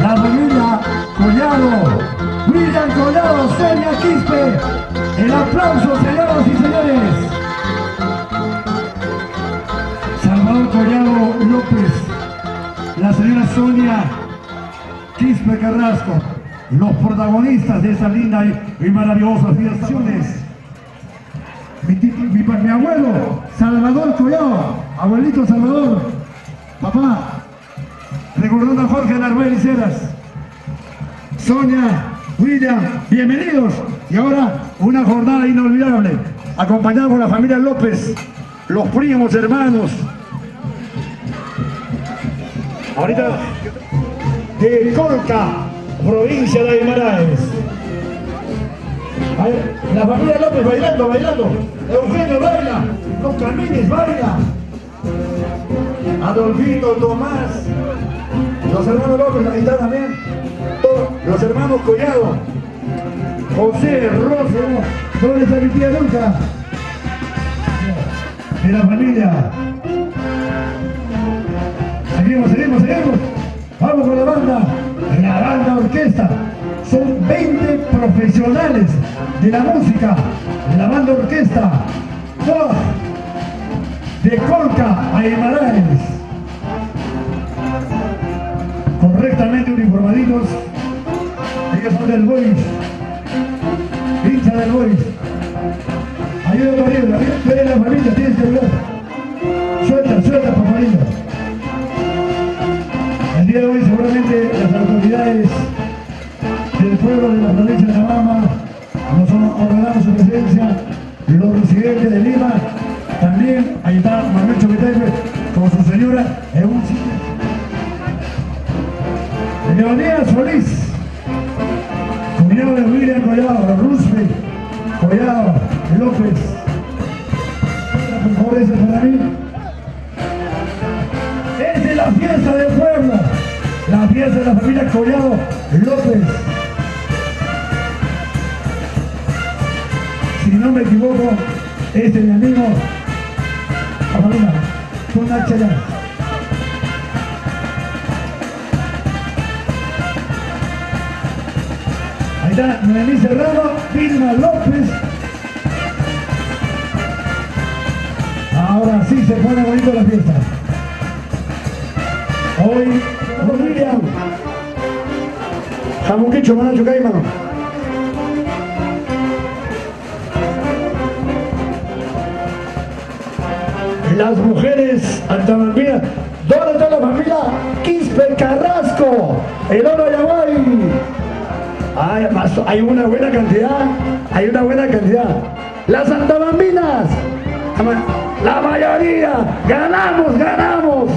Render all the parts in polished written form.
La familia Collado, William Collado, Sonia Quispe. El aplauso, señoras y señores. Salvador Collado López, la señora Sonia Quispe Carrasco, los protagonistas de esta linda y maravillosa fiestaciones. Mi abuelo, Salvador Collado, abuelito Salvador, papá, recordando a Jorge Narvel y Ceras, Sonia, William, bienvenidos. Y ahora una jornada inolvidable, acompañado por la familia López, los primos, hermanos. Ahorita de Colca, provincia de Aymaraes. La familia López bailando, bailando. Eugenio baila, los Camines baila. Adolfito, Tomás, los hermanos López, ahí está también. Todos los hermanos Collado, José, Rosa, ¿dónde está mi tía Luca? De la familia. Seguimos. Vamos con la banda orquesta. Son 20 profesionales de la música, de la banda orquesta, todas de Colca a Aymaraes, correctamente uniformaditos. Ellos son del Boys, hincha del Boys. Ayuda, Mariela, ven la familia, tienes que hablar. Suelta, papadito. El día de hoy seguramente las autoridades del pueblo de la provincia de Namama nos ordenamos su presencia, los residentes de Lima, también, ahí está Manuel Choquetepe con su señora en un sitio. Leonidas Solís, cuñado de William Collado, Roosevelt Collado, López. Por favor, ese para mí. Esta es la fiesta del pueblo, la fiesta de la familia Collado López. Si no me equivoco, este es mi amigo, Paulina, con H ya. Ahí está Noemí Serrano, Vilma López. Ahora sí se pone bonito la fiesta. Hoy, William, Jamuquicho, Manacho Caimano. Las mujeres antabambinas. ¿Dónde está la familia Quispe Carrasco? El oro Yamay. Hay una buena cantidad. Las antabambinas. La mayoría. Ganamos.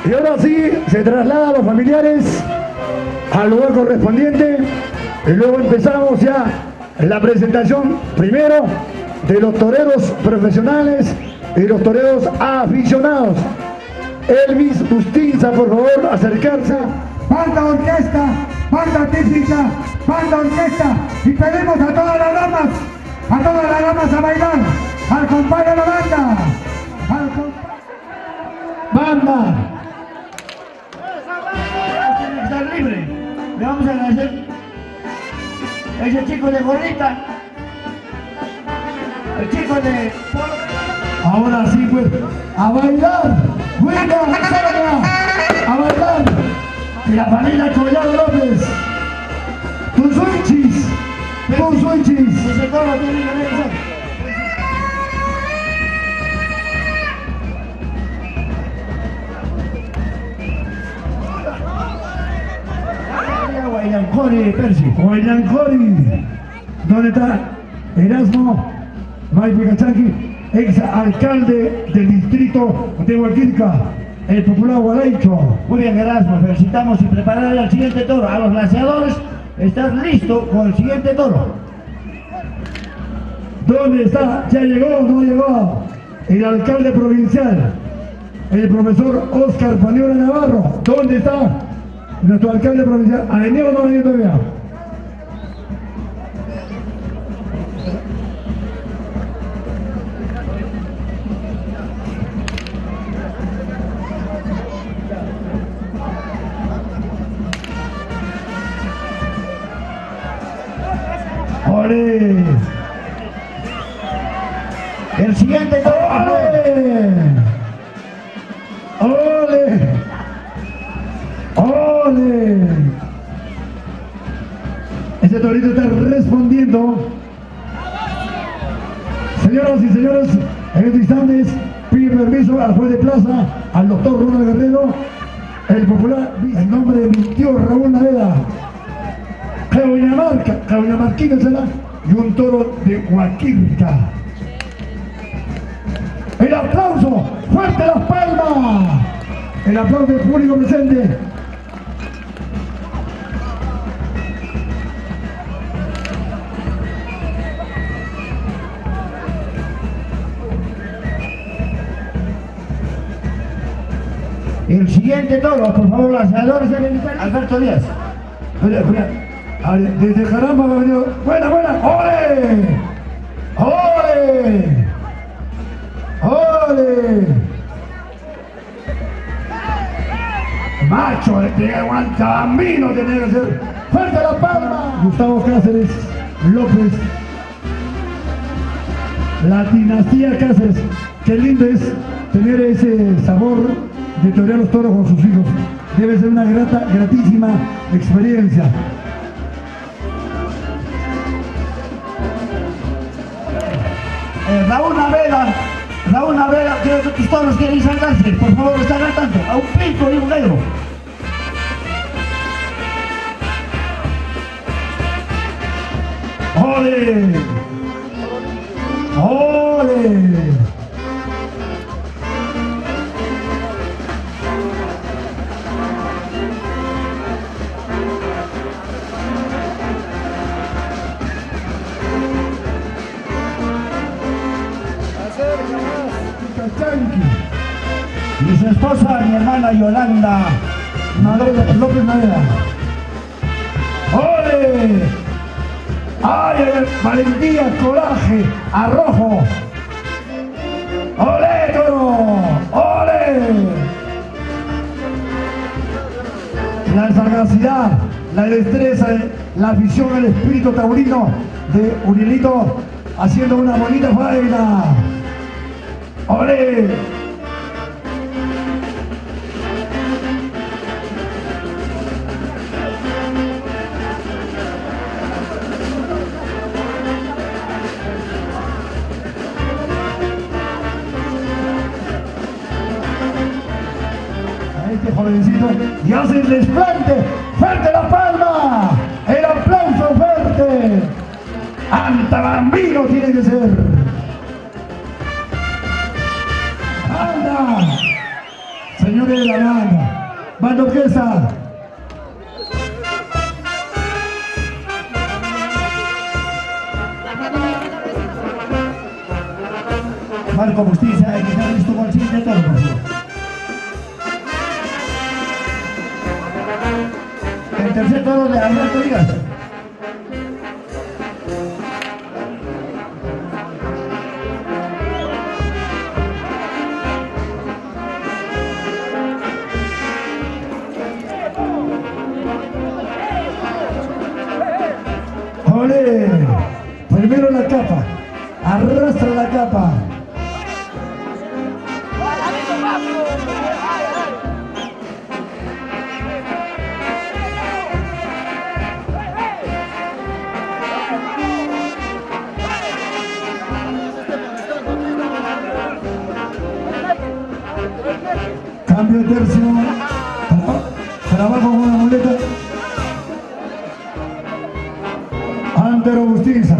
Y ahora sí, se trasladan los familiares al lugar correspondiente y luego empezamos ya la presentación primero de los toreros profesionales y los toreros aficionados. Elvis Bustinza, por favor, acercarse. Banda orquesta, banda típica, banda orquesta, y pedimos a todas las damas a bailar, al compadre de la banda, banda. Estar libre. Le vamos a agradecer ese chico de gorrita, el chico de... Ahora sí, pues, a bailar. Venga, Sonia, a bailar. Y la familia Collado López. Tus switches. Tus switches. Ese toro tiene que regresar. Guayancori, Percy. Guayancori. ¿Dónde está Erasmo Maipi Cachaqui, ex alcalde del distrito de Huaquilca, el popular Gualaicho? Muy bien, Erasmo, felicitamos y preparar al siguiente toro. A los laseadores, estás listo con el siguiente toro. ¿Dónde está? ¿Ya llegó o no llegó? El alcalde provincial, el profesor Óscar Paniola Navarro. ¿Dónde está nuestro alcalde provincial? ¿Ha venido o no ha venido todavía? ¡Ole! El siguiente toro. ¡Ole! ¡Ole! Ese torito está respondiendo. Señoras y señores, en estos instantes pide permiso al juez de plaza, al doctor Ronald Guerrero, el popular, en nombre de mi tío Raúl Naveda, Cahuinamarquina será, y un toro de Huaquilca. El aplauso, fuerte las palmas, el aplauso del público presente. El siguiente toro, por favor, laseadores, Alberto Díaz. Espera. A ver, desde Jaramba ha venido. ¡Buena! ¡Ole! ¡Ole! ¡Ole! Macho, este aguanta bambino tiene que ser. ¡Fuerte la palma! Gustavo Cáceres López. La dinastía Cáceres. Qué lindo es tener ese sabor de torear los toros con sus hijos. Debe ser una gratísima experiencia. Raúl Naveda, creo que tus toros quieren saltarse. Por favor, están al tanto. A un pinto y un negro. ¡Ole! ¡Ole! Y su esposa, mi hermana Yolanda López Naveda. ¡Ole! ¡Ay, valentía, coraje, arrojo! ¡Ole, toro! ¡Ole! La sagacidad, la destreza, la afición, el espíritu taurino de Urielito haciendo una bonita faena. ¡Ole! A este jovencito y hace el desplante. ¡Fuerte la palma! ¡El aplauso fuerte! ¡Antabambino tiene que ser! ¡Anda! Señores de la banda orquesta. Marco Bustiza, que está listo con el siguiente toro, por favor. El tercer toro de Alberto Díaz. ¡Ole! Primero la capa. Arrastra la capa. Cambio de tercio. Trabajo con la muleta. Ante robustiza.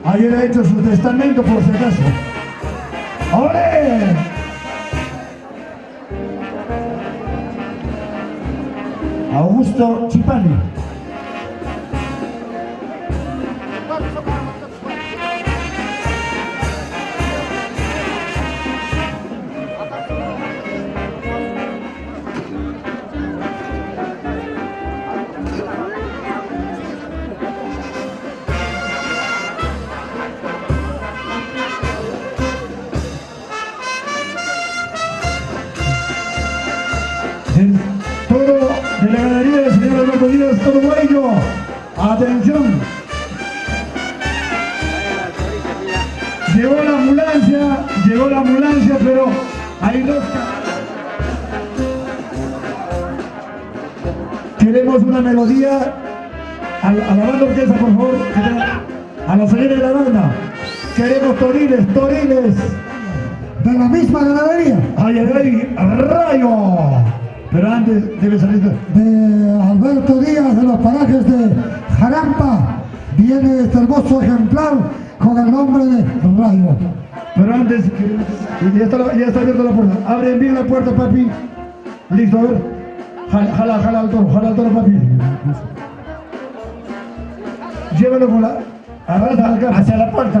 Ayer ha hecho su testamento por si acaso. ¡Ole! Augusto Chipani. El toro de la ganadería del señor Alberto Díaz, Toro Guayo. Atención. Llegó la ambulancia, pero hay dos. Queremos una melodía a la banda orquesta, por favor. A los señores de la banda. Queremos toriles. De la misma ganadería. ¡Ay, rayo! Pero antes debe salir De Alberto Díaz, de los parajes de Jarampa, viene este hermoso ejemplar con el nombre de Rayo. Pero antes, ya está abierta la puerta. Abre bien la puerta, papi. Listo, a ver. Jala al toro, papi. Llévalo con la... Arrastra acá, hacia la puerta.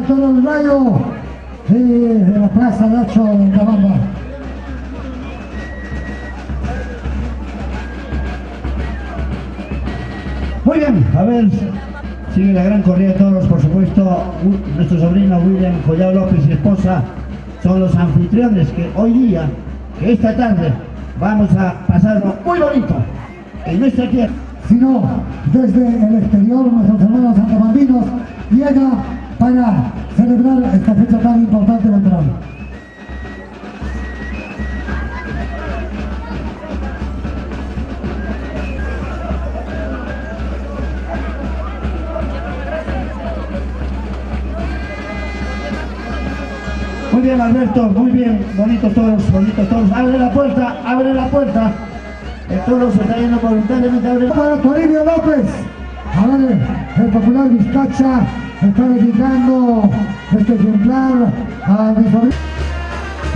Todo el Rayo de la plaza de Hacho de Cabamba. Muy bien, a ver, sigue la gran corrida de toros, por supuesto. Nuestro sobrino William Collao López y esposa son los anfitriones que hoy día, que esta tarde, vamos a pasarlo muy bonito en nuestra tierra. Sino desde el exterior, nuestros hermanos santabambinos llega para celebrar esta fecha tan importante electoral. Muy bien, Alberto, muy bien, bonitos toros. Abre la puerta. El toro se está yendo voluntariamente, abre. Para Toribio López, a ver, el popular Vizcacha está dedicando este ejemplar a mi sobrino.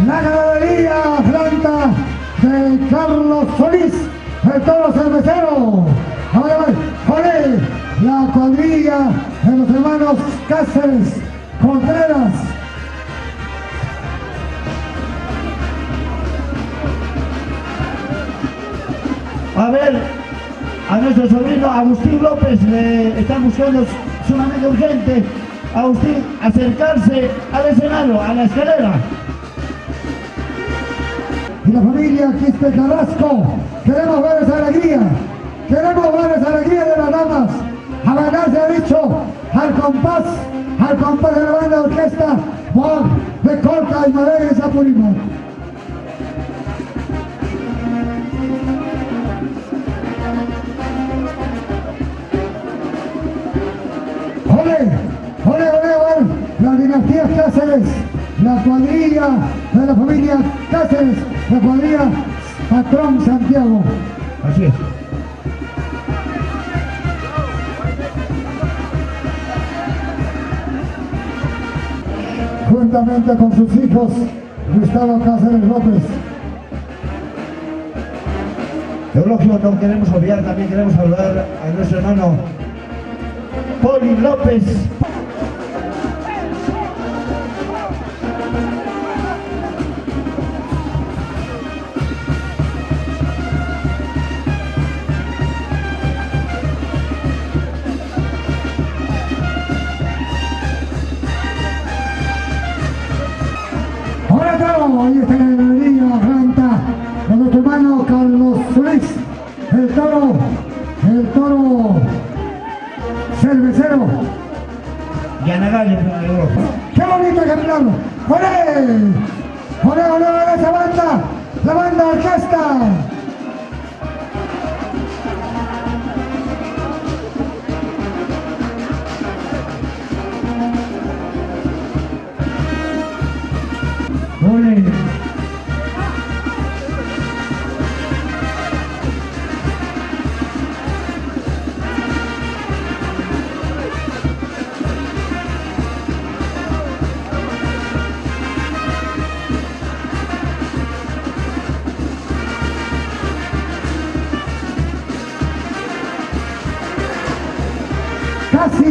La ganadería planta de Carlos Solís, el toro cervecero. A ver, ¡ole! La cuadrilla de los hermanos Cáceres, Contreras. A ver, a nuestro sobrino Agustín López le están buscando sumamente urgente. Agustín, acercarse al escenario, a la escalera. Y la familia Quispe Carrasco, queremos ver esa alegría de las damas. A bailar se ha dicho, al compás de la banda de orquesta, Juan de Corta y Madera y Zapurimán. ¡Ole! La dinastía Cáceres, la cuadrilla de la familia Cáceres, la cuadrilla Patrón Santiago. Así es. Juntamente con sus hijos, Gustavo Cáceres López. Eulogio, no queremos olvidar, también queremos saludar a nuestro hermano Poli López. Ahí está la ganadería Ranta de nuestro hermano Carlos Solís, el toro cervecero. tercero. Yanagaya, Europa. ¡Qué bonito ejemplar! ¡Olé! ¡Olé, olé, olé, esa banda! ¡La banda orquesta! ¡Olé!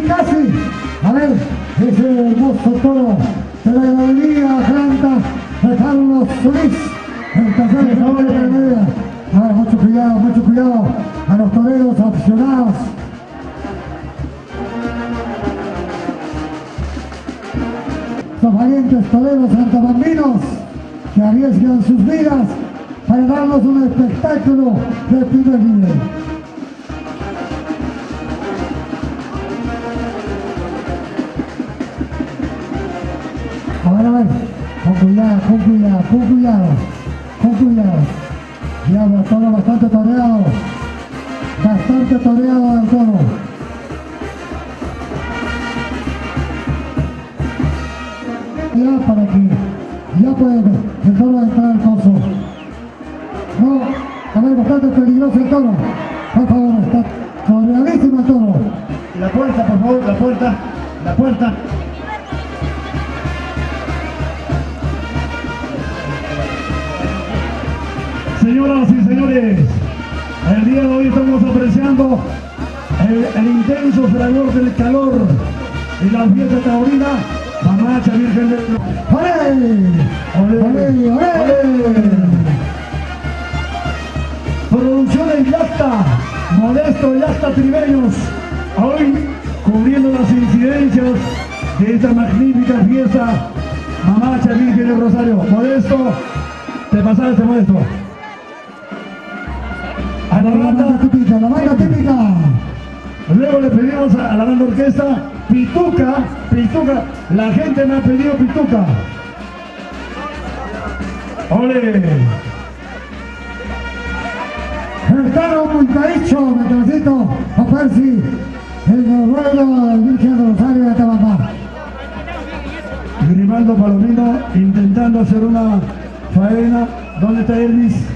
Casi. A ver, ese hermoso toro de la ganadería Atlanta de Carlos Solís. El tercer de la ganadería. A ver, mucho cuidado a los toreros aficionados. Los valientes toreros santabambinos que arriesgan sus vidas para darnos un espectáculo de primer nivel. A ver, con cuidado. Ya, el toro bastante toreado el toro. Ya para que ya puede el toro entrar al pozo. No, a ver, bastante peligroso el toro. Por favor, está toreadísimo el toro. La puerta, por favor, la puerta. Señoras y señores, el día de hoy estamos apreciando el intenso fragor del calor y la fiesta taurina Mamacha Virgen del... ¡Olé! Producciones Yacta, Modesto Yacta Tribeños, hoy cubriendo las incidencias de esta magnífica fiesta Mamacha Virgen del Rosario. Modesto, te pasaste, Modesto. A la banda típica. Luego le pedimos a la banda orquesta Pituca. La gente me ha pedido Pituca. ¡Ole! El toro Montaicho, Metroncito, a Percy, el guerrero del Virgen de Rosario de Tabapá. Grimaldo Palomino intentando hacer una faena. ¿Dónde está Elvis?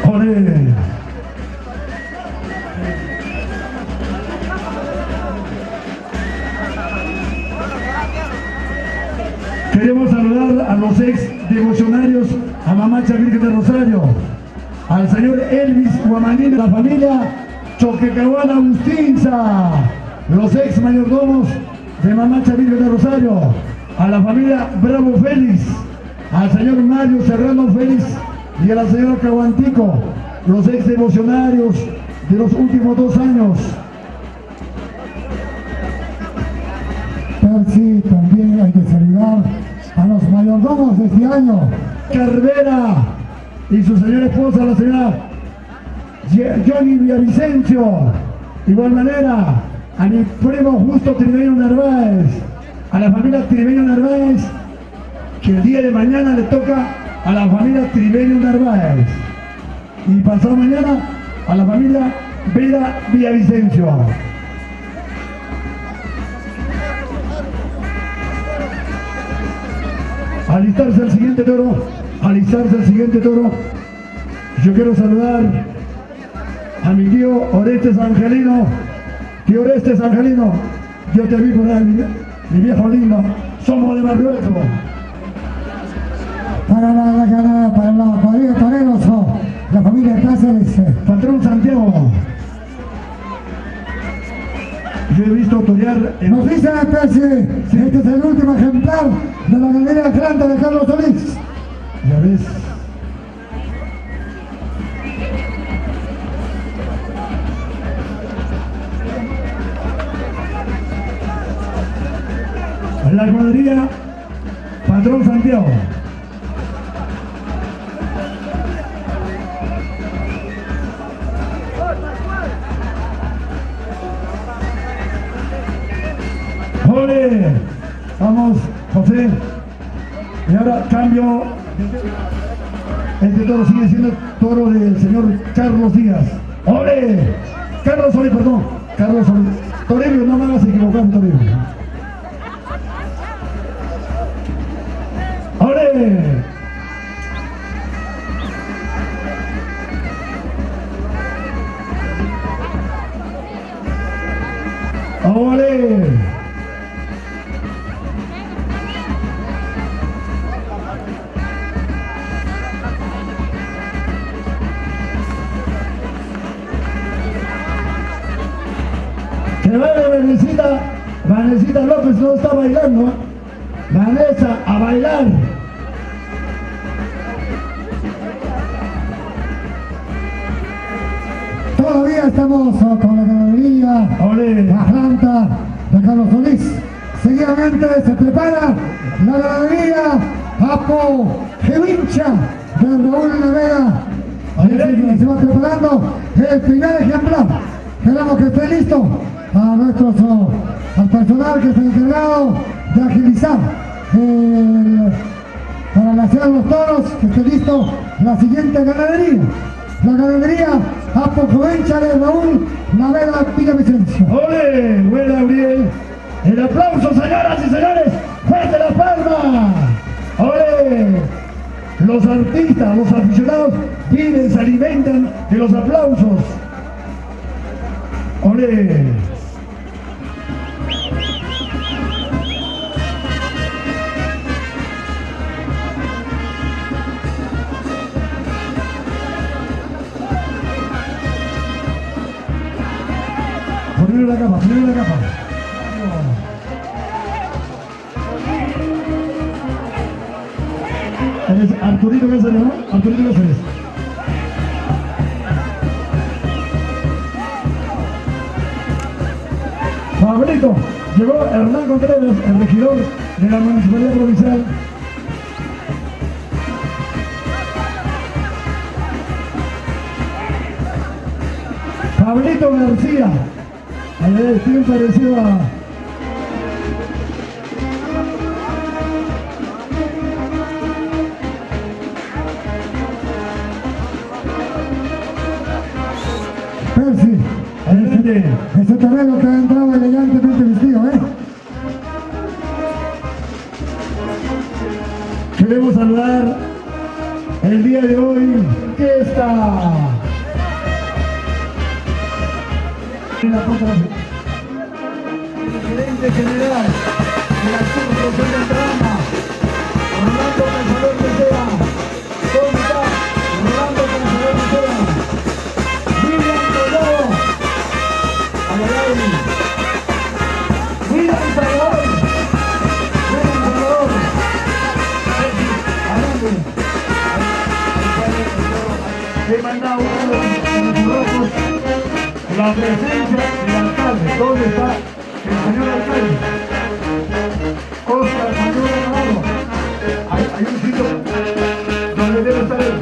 ¡Olé! Queremos saludar a los ex devocionarios a Mamacha Virgen de Rosario, al señor Elvis Guamanina, la familia Choquecahuana Agustinza, los ex mayordomos de Mamacha Virgen de Rosario, a la familia Bravo Félix, al señor Mario Serrano Félix y a la señora Caguantico, los ex devocionarios de los últimos 2 años. Percy, también hay que saludar a los mayordomos de este año. Carvera y su señora esposa, la señora Johnny Villavicencio. Igual manera, a mi primo Justo Tribeño Narváez, a la familia Tribeño Narváez, que el día de mañana le toca a la familia Tribeño Narváez. Y pasado mañana a la familia Vera Villavicencio. Alistarse el siguiente toro. Yo quiero saludar a mi tío Orestes Angelino. Tío Orestes Angelino, yo te vi por ahí, mi viejo lindo. Somos de Marruecos. Para la cuadrilla de toreros, la familia Cáceres. Patrón Santiago. Yo he visto torear en... Nos dice Percy, este es el último ejemplar de la galería Atlanta de Carlos Solís. Ya ves. La cuadrilla Patrón Santiago. ¡Ole! Vamos, José. Y ahora cambio. Este toro sigue siendo toro del señor Carlos Díaz. ¡Ole! Carlos Solís, perdón. Carlos Solís. Toribio, no me hagas equivocar, Toribio. ¡Ole! ¡Ole! Que vaya Vanesita López no está bailando. Vanessa, a bailar. Todavía estamos con la ganadería Atlanta de Carlos Solís. Seguidamente se prepara la ganadería Apo Gevincha de Raúl Navega. Se va preparando el primer ejemplar. Esperamos que esté listo al personal que está encargado de agilizar para la ciudad de los toros, que esté listo la siguiente ganadería. La ganadería Apocovencha de Raúl Navega Villavicencio. ¡Ole! ¡Buen Gabriel! ¡El aplauso, señoras y señores! ¡Fuerte la palma! ¡Ole! Los artistas, los aficionados viven, se alimentan de los aplausos. ¡Ole! Primero la capa, primero la capa. Es Arturito Cáceres, ¿no? Arturito Cáceres. Pablito, llegó Hernán Contreras, el regidor de la Municipalidad Provincial. Pablito García. Tiene parecido a... Percy, ese terreno que ha entrado elegantemente vestido, Queremos saludar el día de hoy que está en la punta de el gerente general de la Corporación de Entrama, Rolando Cansador Mesera, ¿dónde está? Rolando Cansador Mesera, William Collado, Ayayay, William Salvador, he mandado uno de los rojos la presencia del alcalde. ¿Dónde está el señor alcalde? Oscar Manuel Navarro. Hay un sitio donde debe estar él.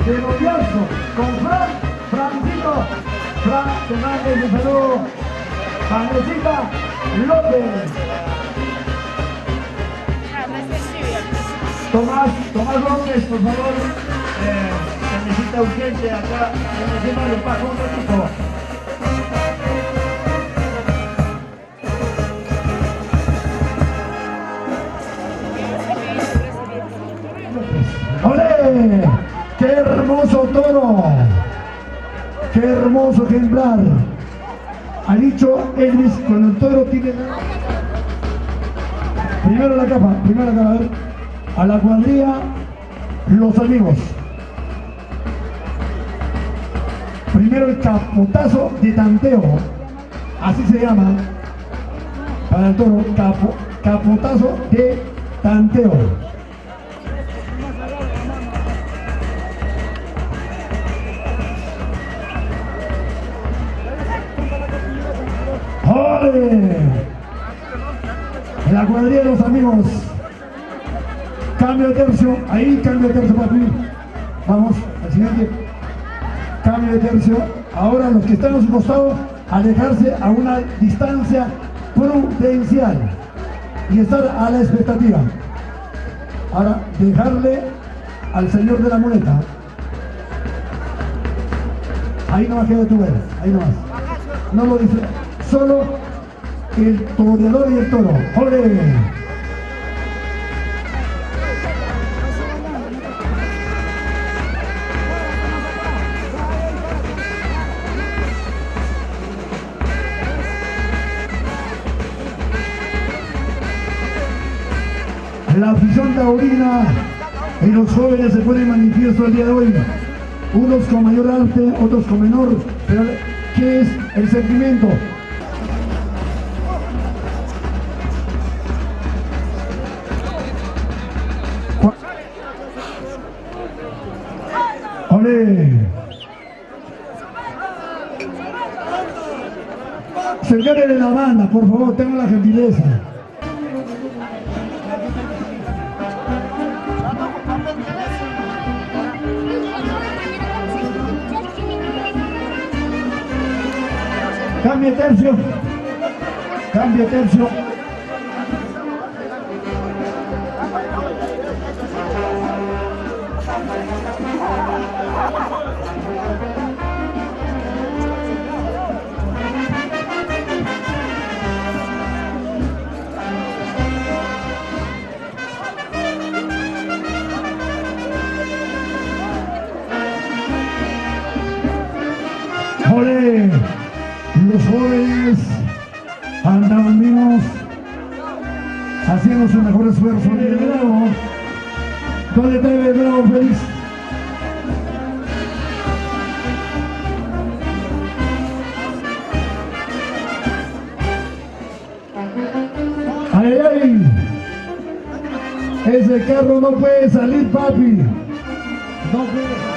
De noviazgo con Francisco, te mando un saludo. Vanesita López. Tomás López, por favor. Se necesita urgente acá en el escenario. Paso un ratito. ¡Olé! ¡Qué hermoso toro! ¡Qué hermoso ejemplar! Ha dicho Elvis, cuando el toro tiene... Primero la capa, a ver. A la cuadrilla, los amigos. Primero el capotazo de tanteo. Así se llama. Para el toro, capotazo de tanteo. ¡Ole! La cuadrilla de los amigos. Cambio de tercio, ahí cambio de tercio, papi. Vamos, al siguiente. Cambio de tercio. Ahora los que están a su costado, alejarse a una distancia prudencial y estar a la expectativa. Ahora, dejarle al señor de la muleta. Ahí nomás queda tu ver, ahí nomás. No lo dice, solo el toreador y el toro. ¡Ole! La afición taurina y los jóvenes se ponen manifiesto el día de hoy. Unos con mayor arte, otros con menor. Pero ¿qué es el sentimiento? ¡Olé! Cercare de la banda, por favor, tengan la gentileza. Cambio de tercio. Cambio de tercio. ¡Olé! Los jóvenes andaban vivos haciendo su mejor esfuerzo. El Bravo, ¿dónde está el Bravo feliz? ¡Ay, ay! Ese carro no puede salir, papi. No puede salir.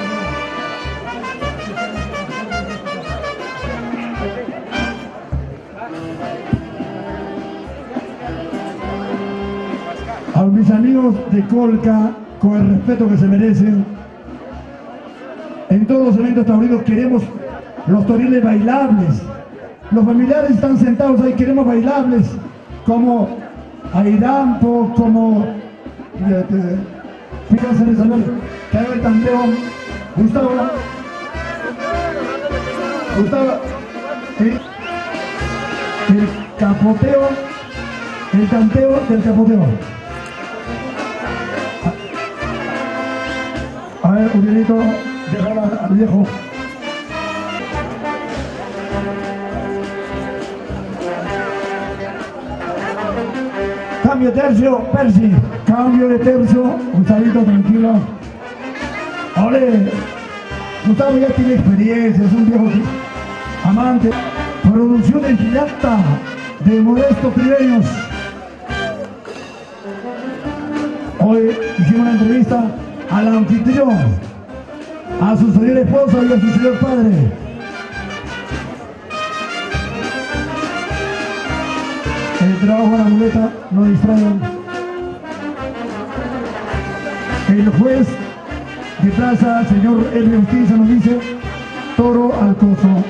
A mis amigos de Colca, con el respeto que se merecen, en todos los eventos taurinos queremos los toriles bailables. Los familiares están sentados ahí, queremos bailables, como Airampo, como fíjense en esa noche, que haga el tanteo. Gustavo, el capoteo, el tanteo del capoteo. A ver, Urielito, déjala al viejo. Cambio de tercio, Percy. Cambio de tercio, Gustavito, tranquilo. ¡Ole! Gustavo ya tiene experiencia, es un viejo amante. Producción en pirata de Modesto Tribeños. Hoy hicimos una entrevista al anfitrión, a su señora esposa y a su señor padre. El trabajo de la muleta, no distraigan. El juez de plaza, señor Elvio Justicia, nos dice toro al coso.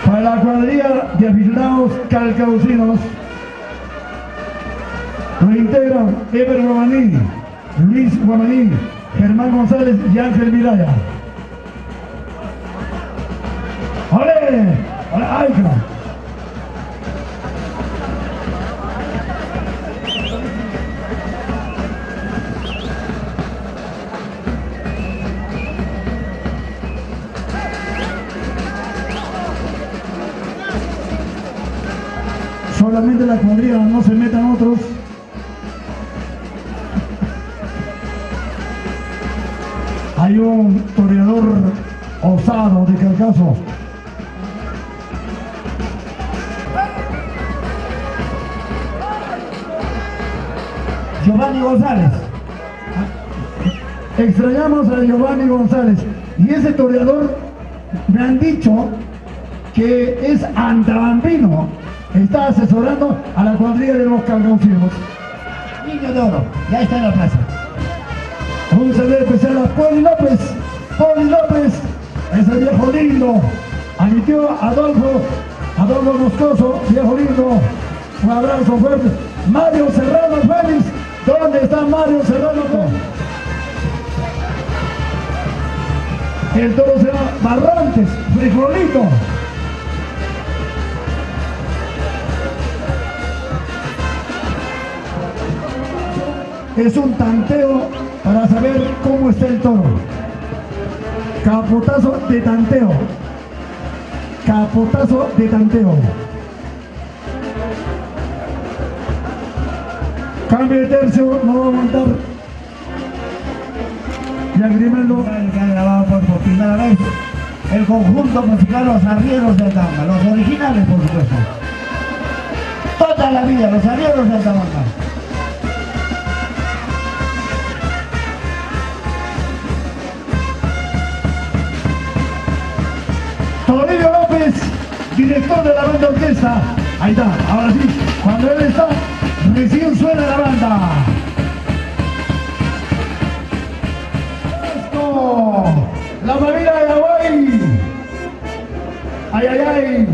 Para la cuadrilla de aficionados calcaucinos lo integran Eber Guamaní, Luis Guamaní, Germán González y Ángel Miraya. ¡Ole! ¡Ole! ¡Ay, cara! Solamente la cuadrilla, no se metan otros. Hay un toreador osado de Calcazo. Giovanni González. Extrañamos a Giovanni González. Y ese toreador me han dicho que es antabambino. Está asesorando a la cuadrilla de los Calgaucinos. Niño de oro, ya está en la plaza. Un saludo especial a Poli López. Poli López, ese viejo lindo. A mi tío Adolfo Moscoso, viejo lindo. Un abrazo fuerte. Mario Serrano Félix. ¿Dónde está Mario Serrano Félix? El toro se llama Barrantes, Frijolito. Es un tanteo para saber cómo está el toro. Capotazo de tanteo. Capotazo de tanteo. Cambio de tercio, no va a aguantar. Lagrimando. Que ha grabado por primera vez el conjunto musical Los Arrieros de Altamanga, los originales por supuesto. Toda la vida, Los Arrieros de Altamanga. Toribio López, director de la banda orquesta. Ahí está, ahora sí, cuando él está, recién suena la banda. Esto, la familia de Hawaii. Ay, ay, ay.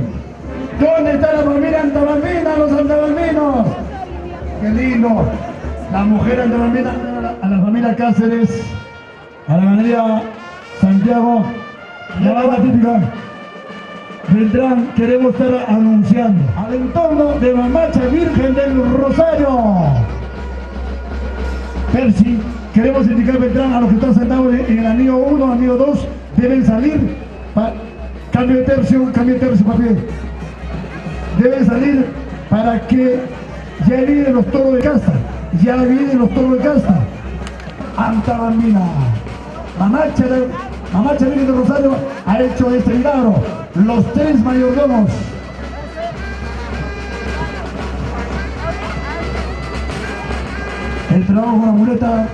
¿Dónde está la familia antabambina, los antabambinos? Qué lindo. La mujer antabambina, a la familia Cáceres, a la ganadería Santiago, la banda típica. Vendrán, queremos estar anunciando al entorno de Mamacha Virgen del Rosario. Percy, queremos indicar, vendrán a los que están sentados en el anillo 1, anillo 2, deben salir, cambio de tercio, papi. Deben salir para que ya vienen los toros de casta, ya vienen los toros de casta. Antabambina, Mamacha Virgen del Rosario ha hecho este milagro. Los tres mayordomos. El trabajo con la muleta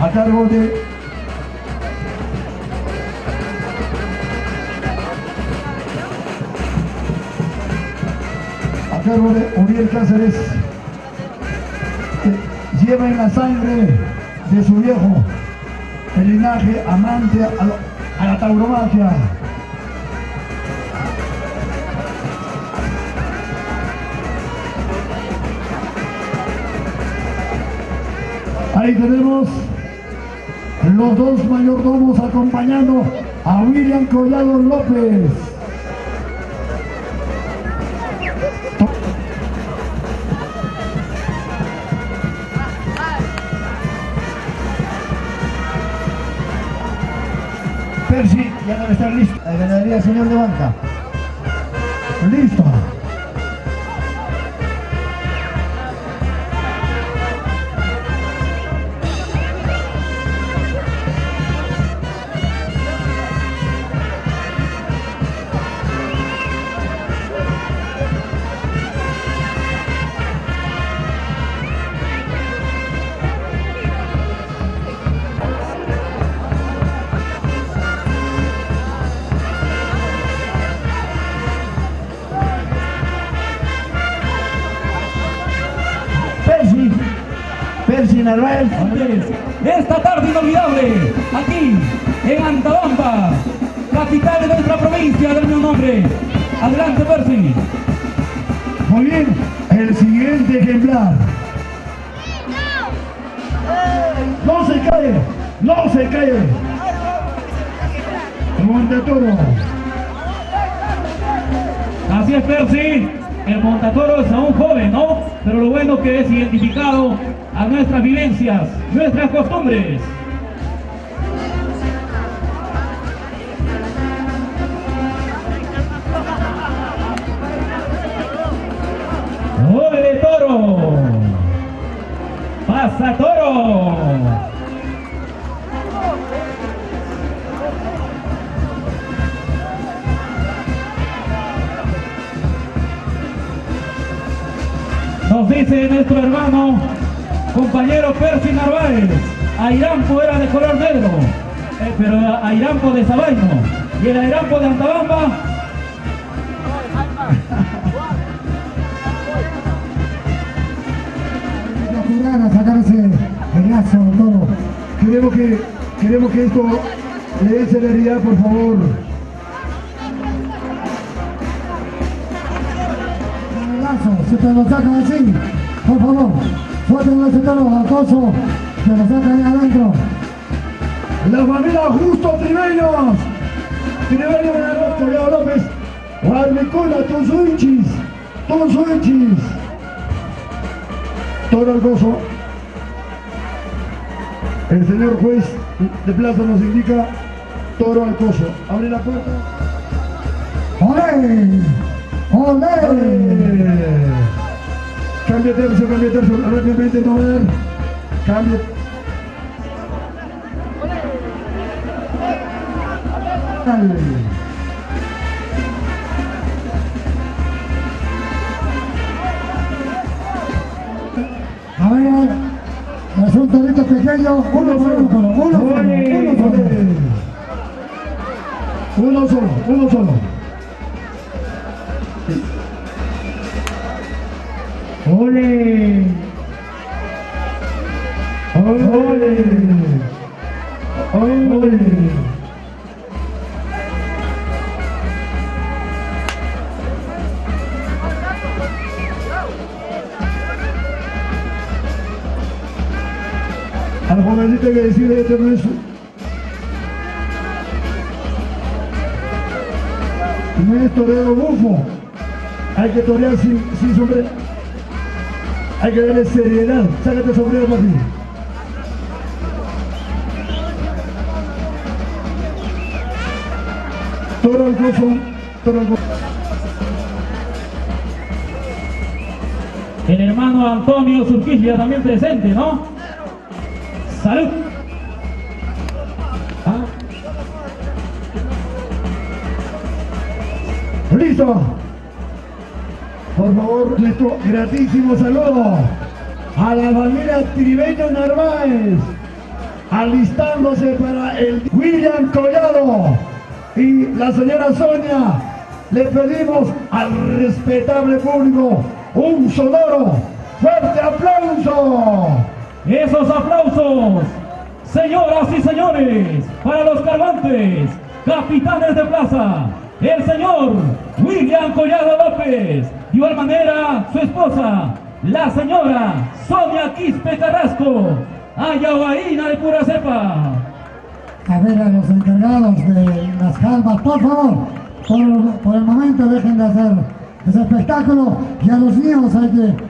a cargo de Uriel Cáceres, que lleva en la sangre de su viejo el linaje amante a la tauromaquia. Ahí tenemos los dos mayordomos acompañando a William Collado López. Percy, ya debe estar listo. La ganadería señor de banca. Listo. Percy Narváez. Esta tarde inolvidable, aquí en Antabamba, capital de nuestra provincia del mismo nombre. Adelante, Percy. Muy bien, el siguiente ejemplar. No se cae, no se cae. Montatoro. Así es, Percy. El montatoro es aún joven, ¿no? Pero lo bueno que es identificado a nuestras vivencias, nuestras costumbres. ¡Ole toro! ¡Pasa toro! Nos dice nuestro hermano, compañero Percy Narváez, Airán era de color negro, pero Airampo de Sabaino y el Airampo de Antabamba. A sacar ese pedazo, toro. Queremos que esto le dé celeridad, por favor. Si te lo sacan así, por favor, suelten ese toro al coso, que lo sacan ahí adentro. La familia Justo Tribeños Collado López, Guarnicola, Tonsuichis, toro al coso. El señor juez de plaza nos indica toro al coso. Abre la puerta. ¡Olé! ¡Olé! Cambia tercio, rápidamente no ver. Cambia. A ver, es un torito pequeño, uno solo. ¡Ole! Al jovencito hay que decirle este no es torero bufo. Hay que torear sin sombrero. Hay que darle seriedad. Sácate el sombrero, papi. Toro al coso. El hermano Antonio Surquilla también presente, ¿no? ¡Salud! ¡Listo! Por favor, nuestro gratísimo saludo a la familia Tribeño Narváez, alistándose para el William Collado y la señora Sonia. Le pedimos al respetable público un sonoro, fuerte aplauso. Esos aplausos, señoras y señores, para los cargantes, capitanes de plaza, el señor William Collado López, de igual manera su esposa, la señora Sonia Quispe Carrasco, ayahuaína de pura cepa. A ver a los encargados de las calvas, por favor, por el momento dejen de hacer ese espectáculo y a los niños hay que...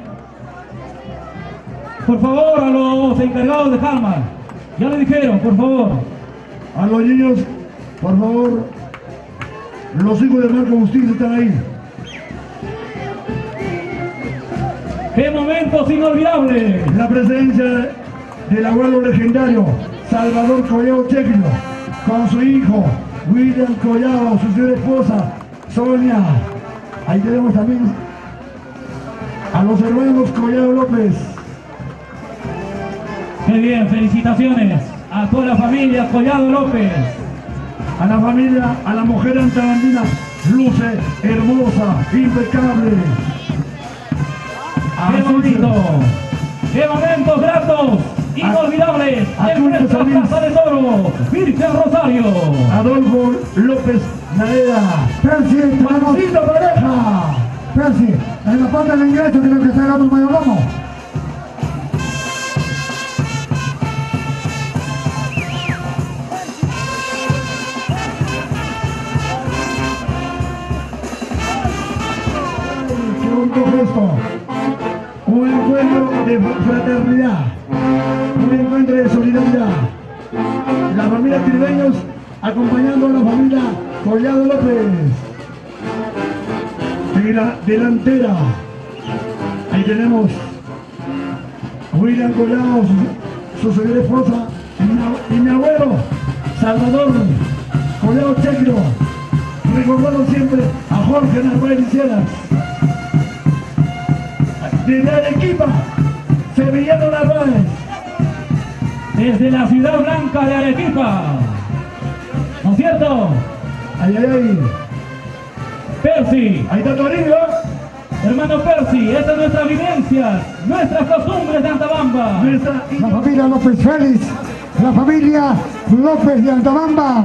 Por favor, a los encargados de calma, ya le dijeron, por favor. A los niños, por favor, los hijos de Marco Bustillo están ahí. ¡Qué momentos inolvidables! La presencia del abuelo legendario Salvador Collado Chequilo, con su hijo William Collado, su señora esposa Sonia. Ahí tenemos también a los hermanos Collado López. ¡Qué bien! Felicitaciones a toda la familia Collado López. A la familia, a la mujer antabandina, luce hermosa, impecable. ¡Qué bonito! ¡Qué momentos gratos! Inolvidables en nuestra Plaza de Toro, Virgen Rosario. Adolfo López Nareda. Percy, Juancito Pareja. Percy, en la parte del ingreso creo que está el otro mayordomo. Qué bonito gesto. Un encuentro de fraternidad. Un encuentro de solidaridad. La familia Tribeños acompañando a la familia Collado López. En la delantera, ahí tenemos a William Collado, su señora esposa, y mi abuelo, Salvador Collado Chequilo, recordando siempre a Jorge Narváez Sierras. Desde Arequipa, Sevillano Narváez. Desde la ciudad blanca de Arequipa, ¿cierto? Ay, ay, ay. Percy, Ahí está tu arriba. hermano Percy, esta es nuestra vivencia, nuestras costumbres de Antabamba. La familia López Félix, la familia López de Antabamba.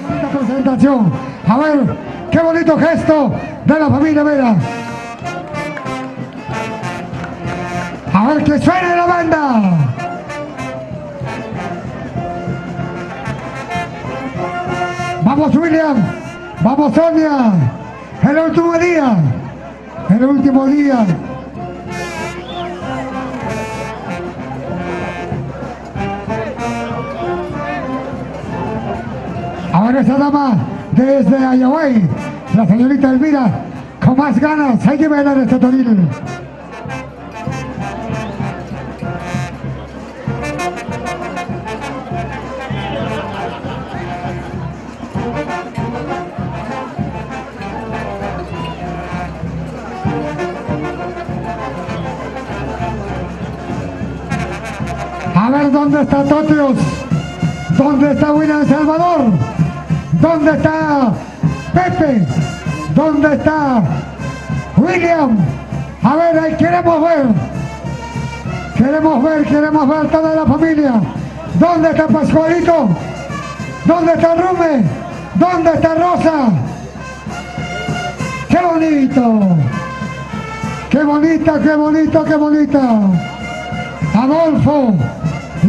Bonita presentación. A ver, qué bonito gesto de la familia Vera. A ver que suene la banda. Vamos William, vamos Sonia, el último día, el último día. Ahora esa dama desde Ayahuay, la señorita Elvira, con más ganas, hay que bailar este toril. A ver dónde está Totios, dónde está William Salvador, dónde está Pepe, dónde está William. A ver, ahí queremos ver toda la familia. ¿Dónde está Pascualito? ¿Dónde está Rume? ¿Dónde está Rosa? ¡Qué bonito! ¡Qué bonita, qué bonito, qué bonita! Adolfo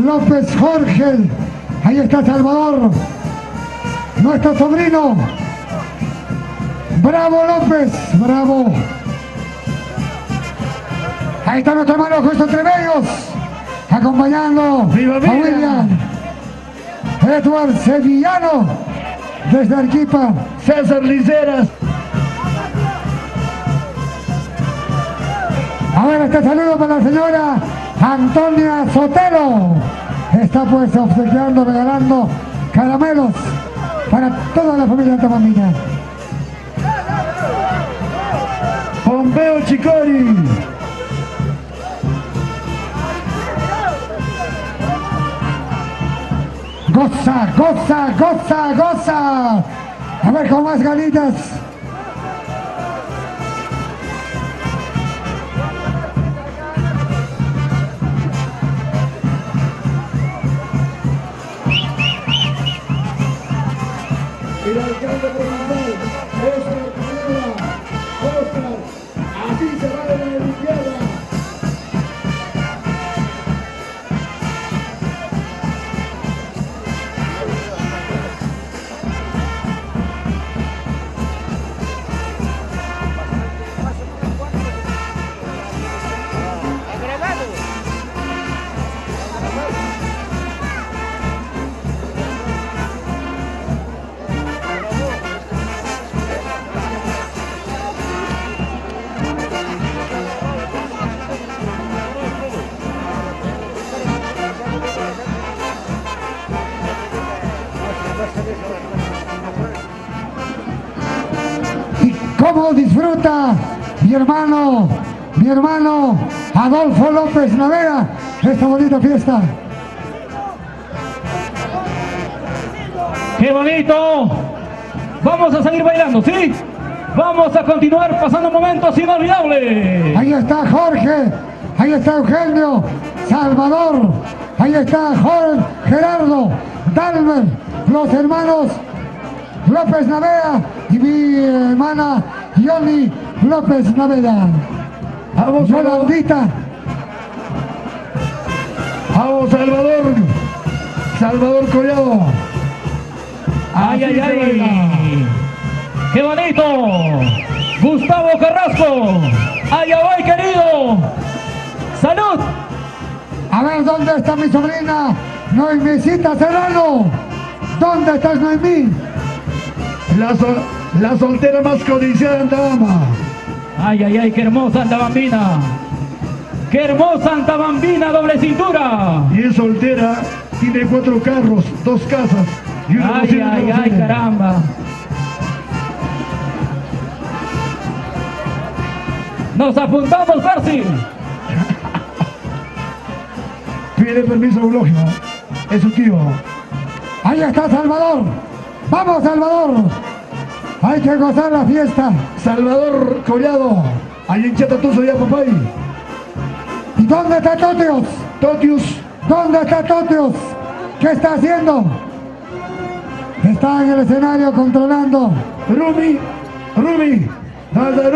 López Jorge, ahí está Salvador, nuestro sobrino, Bravo López, bravo. Ahí está nuestro hermano Justo Tremedios, acompañando ¡Viva, viva! a William. Edward Sevillano, desde Arequipa. César Liceras. A ver, este saludo para la señora Antonia Sotelo. Está pues obsequiando, regalando caramelos para toda la familia Antabambina. Pompeo Chicori. Goza, goza, goza, goza. A ver, con más ganitas. El alcalde provincial, Oscar Pineda. Oscar, así se va de la Olimpiada. Y cómo disfruta mi hermano Adolfo López Navera esta bonita fiesta. ¡Qué bonito! Vamos a seguir bailando, ¿sí? Vamos a continuar pasando momentos inolvidables. Ahí está Jorge, ahí está Eugenio, Salvador, ahí está Jorge, Gerardo, Dalmer, los hermanos López Navera y mi hermana Yoli López Navera. Vamos, Yolandita. Vamos, Salvador. Salvador Collado. ¡Ay, Así ay, se baila. ay! ¡Qué bonito! Gustavo Carrasco. ¡Allá voy, querido! ¡Salud! A ver, ¿dónde está mi sobrina Noemicita Serrano? ¿Dónde estás, Noemí? La soltera más codiciada de Antabamba. ¡Ay, ay, ay! ¡Qué hermosa Antabambina! ¡Qué hermosa Antabambina, doble cintura! Y es soltera, tiene 4 carros, 2 casas y una ¡Ay, cocina ay, de ay! cocina. ¡Caramba! Nos apuntamos, Percy. Pide permiso a Eulogio. Es su tío. Ahí está Salvador. ¡Vamos, Salvador! Hay que gozar la fiesta. Salvador Collado. Ahí en Chatatuzo ya, papá. ¿Y dónde está Totios? Totius. ¿Dónde está Totios? ¿Qué está haciendo? Está en el escenario controlando. Rumi. Nada,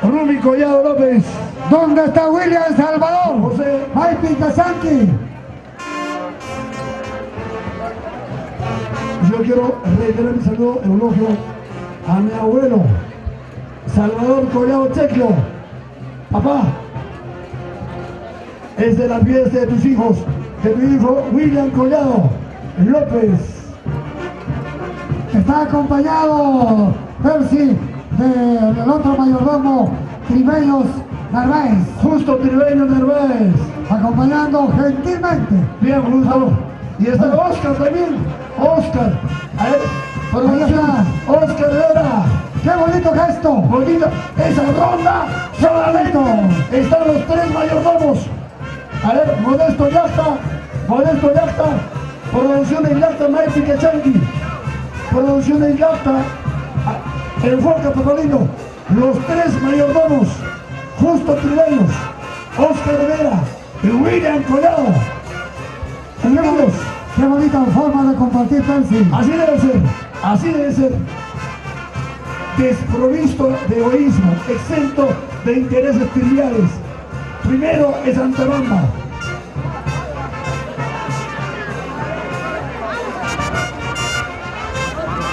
Rumi Collado López. ¿Dónde está William Salvador? José. Mike Pintasanti. Yo quiero reiterar mi saludo, elogio a mi abuelo, Salvador Collado Checlo. Papá, es de la fiesta de tus hijos, de tu hijo William Collado López. Está acompañado Percy del otro mayordomo Tribeños Narváez, Justo Tribeño Narváez. acompañando gentilmente. Bien, Justo. Y está Oscar también. Oscar. A ver, producción. Oscar Vera. ¡Qué bonito gesto! Bonito. Esa ronda solamente están los tres mayordomos. A ver, Modesto Yacta. Producción en Yacta, Mike Kachanqui. Producción en Yacta. Enfoca, Papalino. Los tres mayordomos. Justo Trileños. Oscar Vera. Y William Collado. Unidos. ¡Qué bonita forma de compartir, Percy! Así debe ser. Desprovisto de egoísmo, exento de intereses triviales. Primero es Antabamba.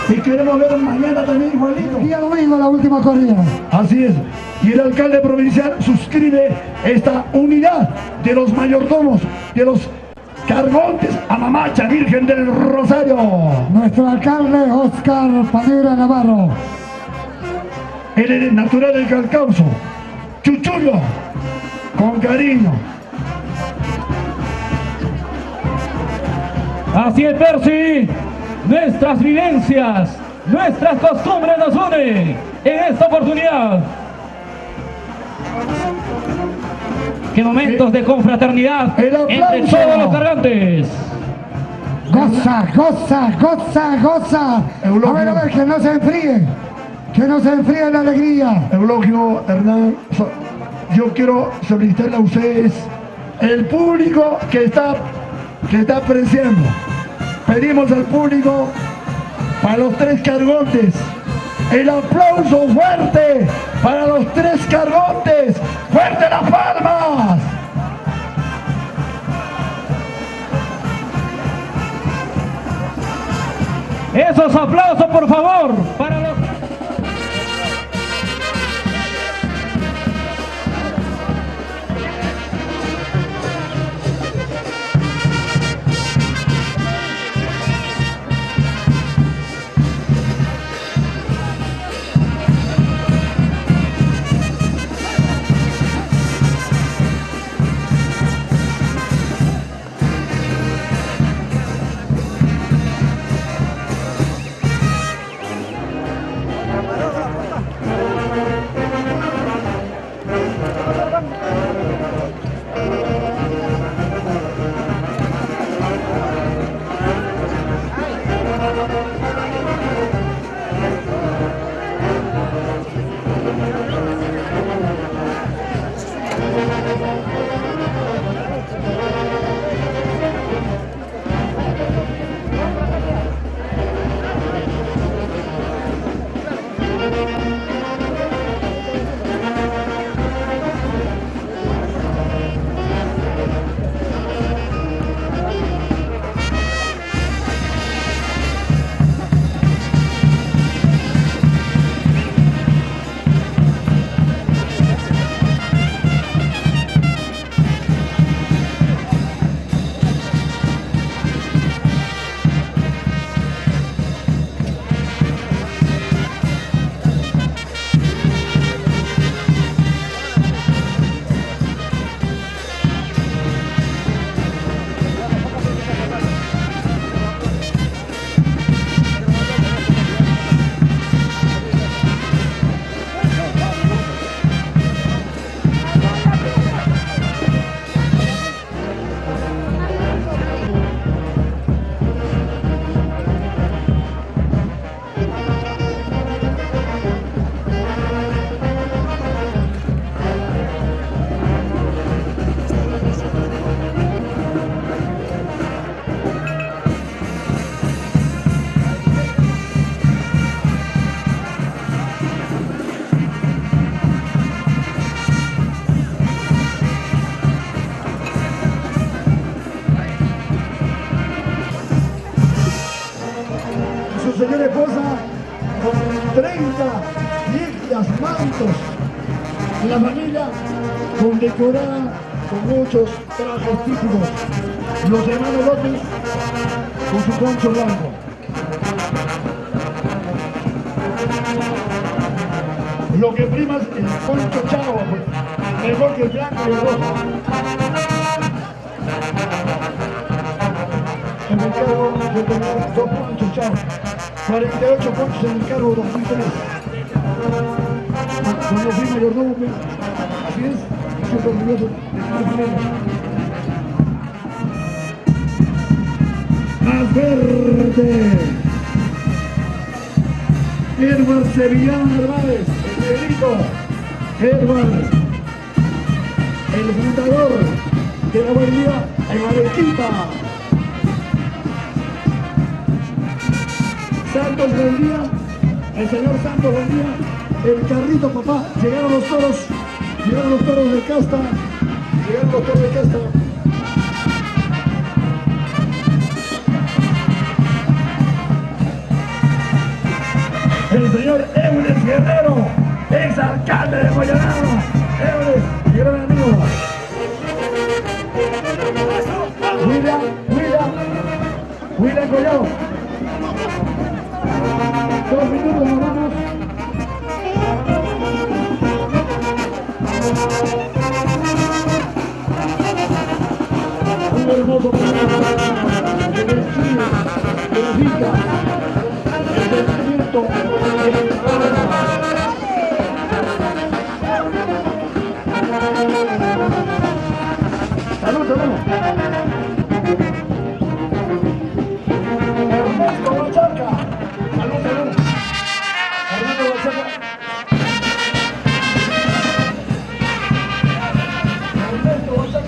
Y queremos ver mañana también igualito. El día domingo la última corrida. Así es. Y el alcalde provincial suscribe esta unidad de los mayordomos, de los Cargontes a Mamacha Virgen del Rosario. Nuestro alcalde Oscar Padura Navarro. El natural del Calcauso. Chuchullo. Con cariño. Así es, Percy. Nuestras vivencias, nuestras costumbres nos unen en esta oportunidad. Qué momentos de confraternidad El aplauso. entre todos los cargantes. Goza. Eulogio. A ver, que no se enfríe. Que no se enfríe la alegría. Eulogio, Hernán, yo quiero solicitarle a ustedes, el público que está apreciando. Pedimos al público, para los tres Cargontes, el aplauso fuerte para los tres Cargontes. ¡Fuerte las palmas! Esos aplausos, por favor, para los... joyas, mantos. La familia condecorada con muchos trajes típicos. Los hermanos López con su poncho blanco. Lo que prima es el poncho chavo, mejor que el blanco y el rojo. En mi cargo yo tengo 2 ponchos chavos, 48 ponchos en mi cargo 2003. Cuando fui mayordomo, pues, así es, y siempre orgulloso de estar con ellos. Más verde. Herbal Sevillano Narváez, el negrito. Herbal, el fundador de la guardia en Arequipa. Santos Vendía, el señor Santos Vendía, el carrito papá, llegaron los toros de casta, El señor Eudes Guerrero, ex alcalde de Guayanaba, Eudes, mi gran amigo. William Collado. 2 minutos nos vamos. Un hermoso programa que describe, verifica el sentimiento de la salud, salud. Ernesto Huachaca. Salud, salud. Ernesto Huachaca. Ernesto Huachaca.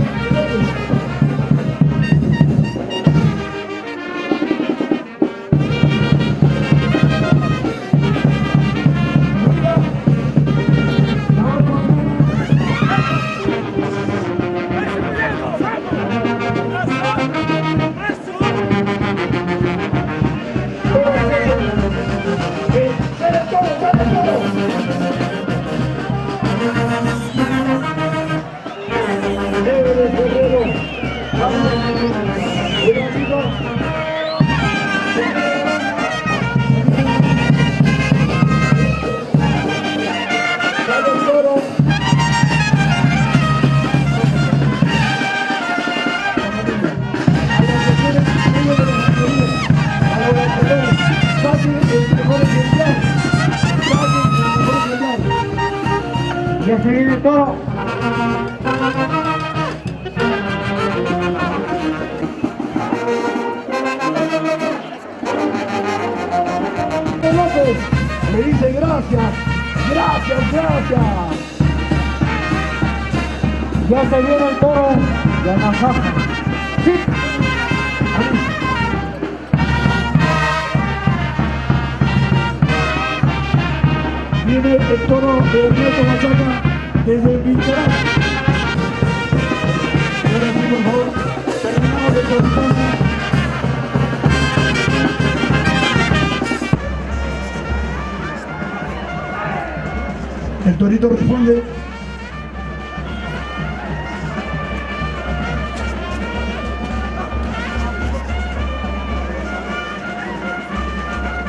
Ya se viene todo. López le dice gracias. Ya se viene el toro de Amazaja. Sí. Viene el toro de Ernesto Huachaca desde el Pintarán. Ahora sí, por favor, terminamos de cortar. El torito responde.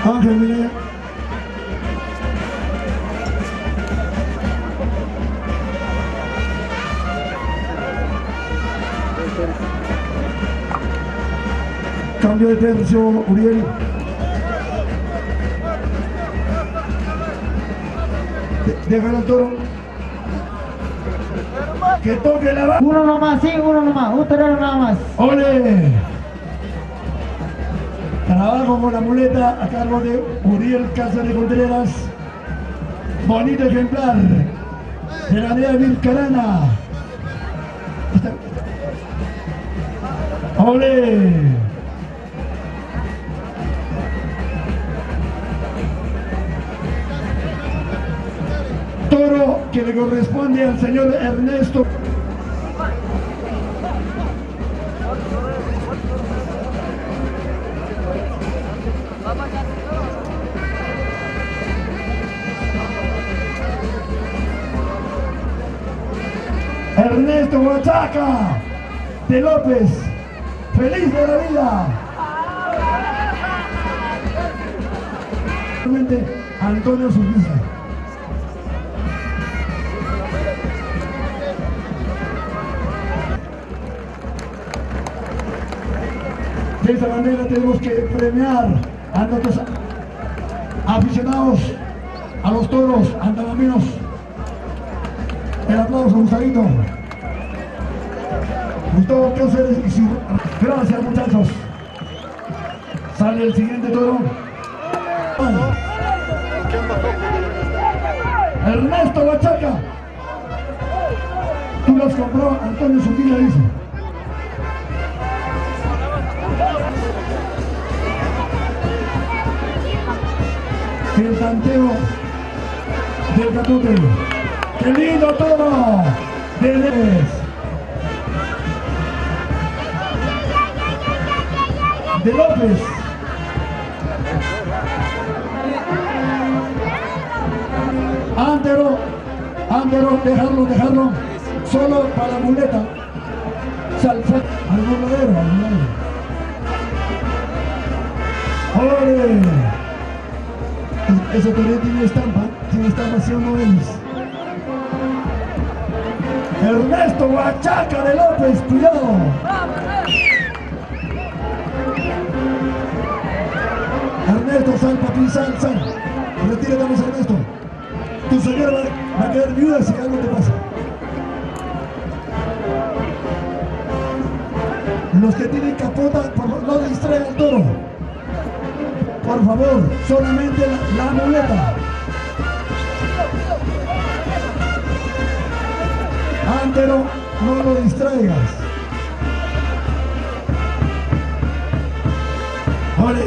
Ángel Minaya. Cambio de tercio, Uriel. Déjalo al toro. Que toque la barra. Uno nomás, sí, un torero nada más. ¡Ole! Trabajo con la muleta a cargo de Uriel Cáceres Contreras. Bonito ejemplar de la aldea Vilcarana. ¡Ole! Toro que le corresponde al señor Ernesto. Ernesto Huachaca de López, feliz de la vida. Antonio Zurriza. De esta manera tenemos que premiar a nuestros aficionados a los toros andalaminos. El aplauso, Gustavito. Gustavo Cáceres y su... Gracias, muchachos. Sale el siguiente toro. Ernesto Huachaca. Tú los compró, Antonio Zurriza dice. El tanteo del Catute. ¡Qué lindo toro! De López. De López. Ándero, dejarlo. Solo para la muleta. Salsa al voladero. ¡Ole! Ese toro tiene estampa, ¿sí o no es? Ernesto Huachaca de López, cuidado. Ernesto, sal, papi, sal. Retírate, Ernesto. Tu señora va a quedar viuda si algo te pasa. Los que tienen capota, por favor, no distraigan el toro. Por favor, solamente la muleta. Ándero, no lo distraigas. Ole,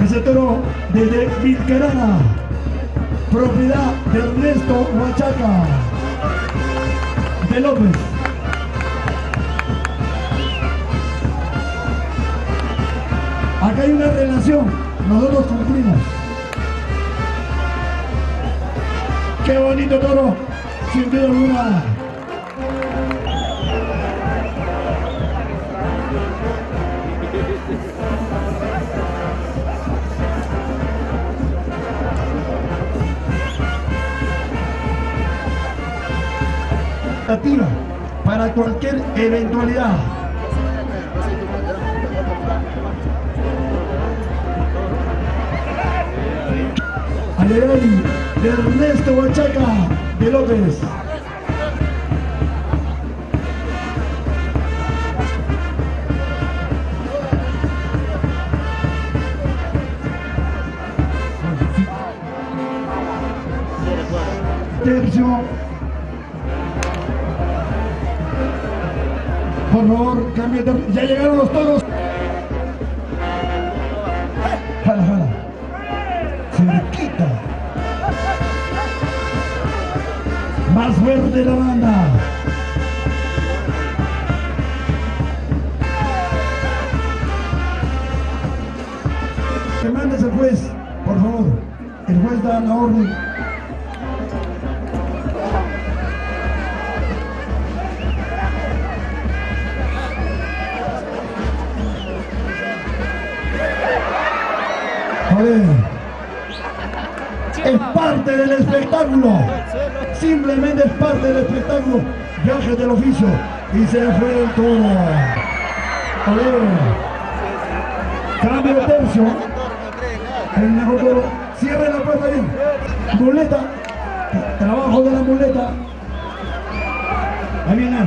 ese toro de Vilquerana, propiedad de Ernesto Huachaca de López. Acá hay una relación, nosotros cumplimos. Qué bonito toro, sin duda alguna. Para cualquier eventualidad. Aleray de Ernesto Huachaca de López. Tercio. Por favor, cambie de... Ya llegaron los toros. Jala. Cerquita. Más fuerte la banda. Que mandes el juez, por favor. El juez da la orden. Es parte del espectáculo, simplemente es parte del espectáculo. Viaje del oficio y se fue el toro. Cambio de tercio. El mejor toro. Cierre la puerta bien. Muleta. Trabajo de la muleta. Ahí viene.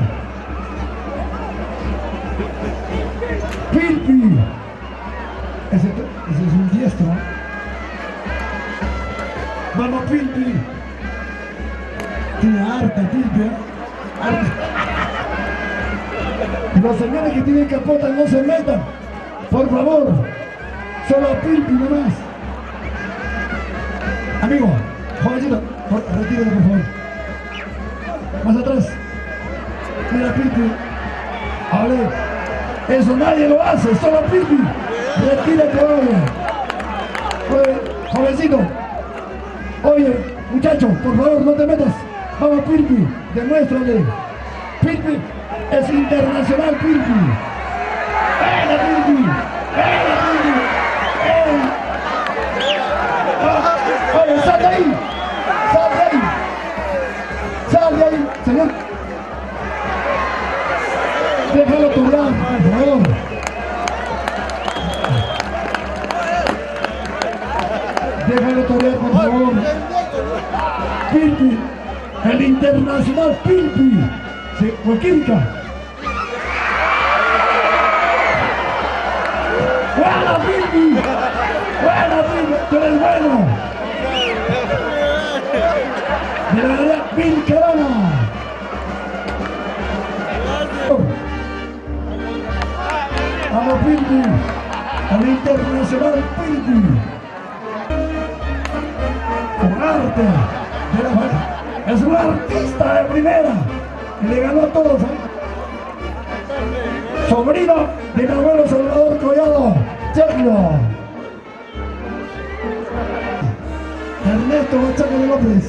Pilpi. Ese es un diestro. Vamos, Pilpi. Tiene harta, Pilpi. Los señores que tienen capota no se metan. Por favor. Solo Pilpi nomás. Amigo, jovencito, retírate por favor. Más atrás. Mira, Pilpi. Hable. Eso nadie lo hace, solo Pilpi. Retírate, oye, jovencito. Oye, muchacho, por favor, no te metas. Vamos, Pilpi, demuéstrale. Pilpi es internacional, Pilpi. ¡Venga, Pilpi! ¡Venga, Pilpi! ¡Oye, sal de ahí! ¡Sal de ahí! ¡Sal de ahí, señor! Déjalo torear, por favor. Déjalo torear, por favor. Pilpi, el internacional Pilpi, de Huaquilca. ¡Buena, Pilpi! ¡Buena, Pilpi! ¡Tú eres bueno! De la ganadería Vilcarana. Vamos, Pilpi, el internacional Pilpi. Un arte de la... Es un artista de primera y le ganó a todos. Sobrino de mi abuelo Salvador Collado, Chaclo. Ernesto Machaca de López.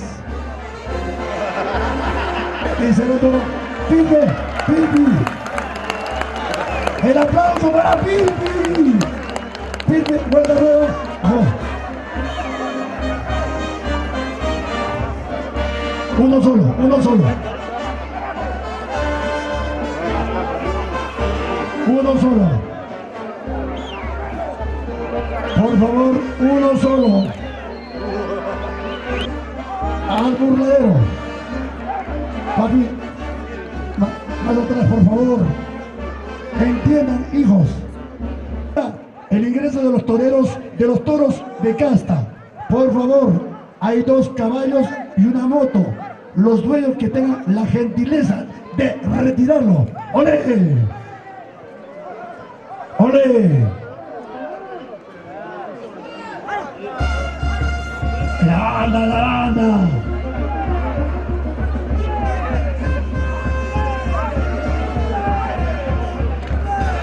Y se lo toma Pilpi, Pilpi. El aplauso para Pilpi. Pilpi, vuelta nueva. Uno solo, uno solo. Uno solo. Por favor, uno solo. Al burladero. Papi, más atrás, por favor. Entiendan, hijos. El ingreso de los toreros, de los toros de casta. Por favor, hay 2 caballos y una moto. Los dueños que tengan la gentileza de retirarlo. ¡Olé! ¡Olé! ¡La banda, la banda!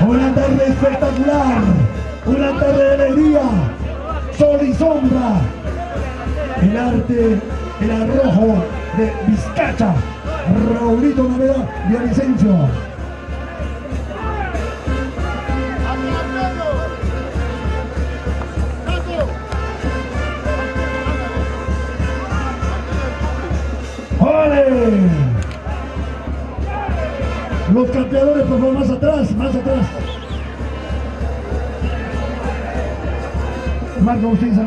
Una tarde espectacular, una tarde de alegría, sol y sombra, el arte, el arrojo de Vizcacha, Raulito Naveda Villavicencio. ¡Ole! Los campeadores, por favor, más atrás, más atrás. Marco Justiza.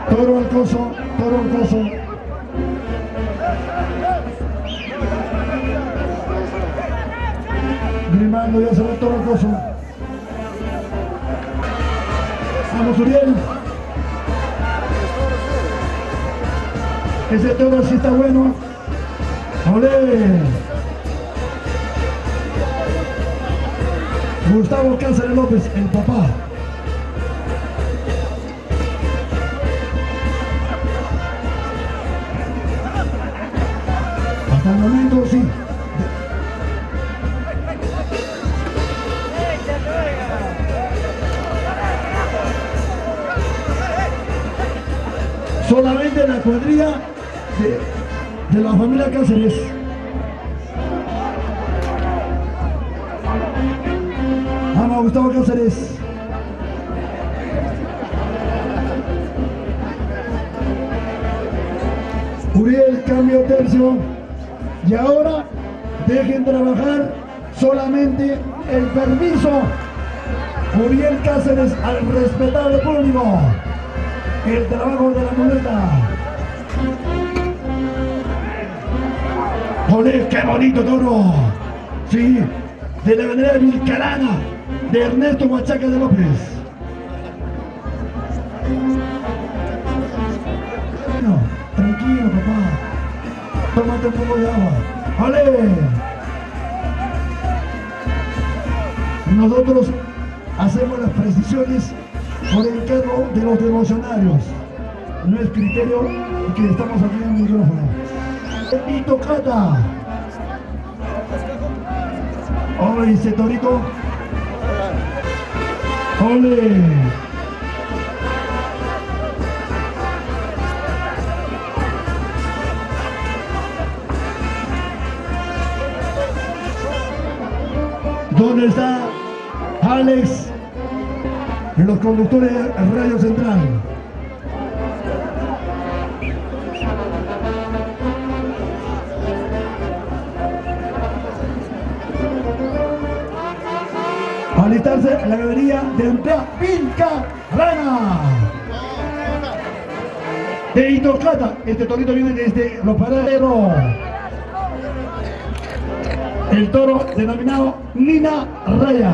Toro al coso, toro al coso. Grimando, ya se va el toro al coso. Vamos, Uriel. Ese toro sí está bueno. ¡Olé! Gustavo Cáceres López, el papá. Hasta el momento sí. Solamente la cuadrilla de la familia Cáceres. Ama Gustavo Cáceres. Uriel, cambio tercio. Y ahora dejen trabajar solamente el permiso. Uriel Cáceres al respetable público. El trabajo de la muleta. ¡Olé, qué bonito toro! Sí, de la ganadería Vilcarana, de Ernesto Machaca de López. No, tranquilo, papá. Tómate un poco de agua. ¡Olé! Nosotros hacemos las precisiones por el cargo de los devocionarios. No es criterio que estamos aquí en el micrófono. Y tocata. ¡Ole, ese torito! ¡Ole! ¿Dónde está Alex y los conductores Radio Central? Alistarse en la galería de Emplea Vilca Rana de Itocata. Este torito viene desde Los Paraderos. El toro denominado Nina Raya.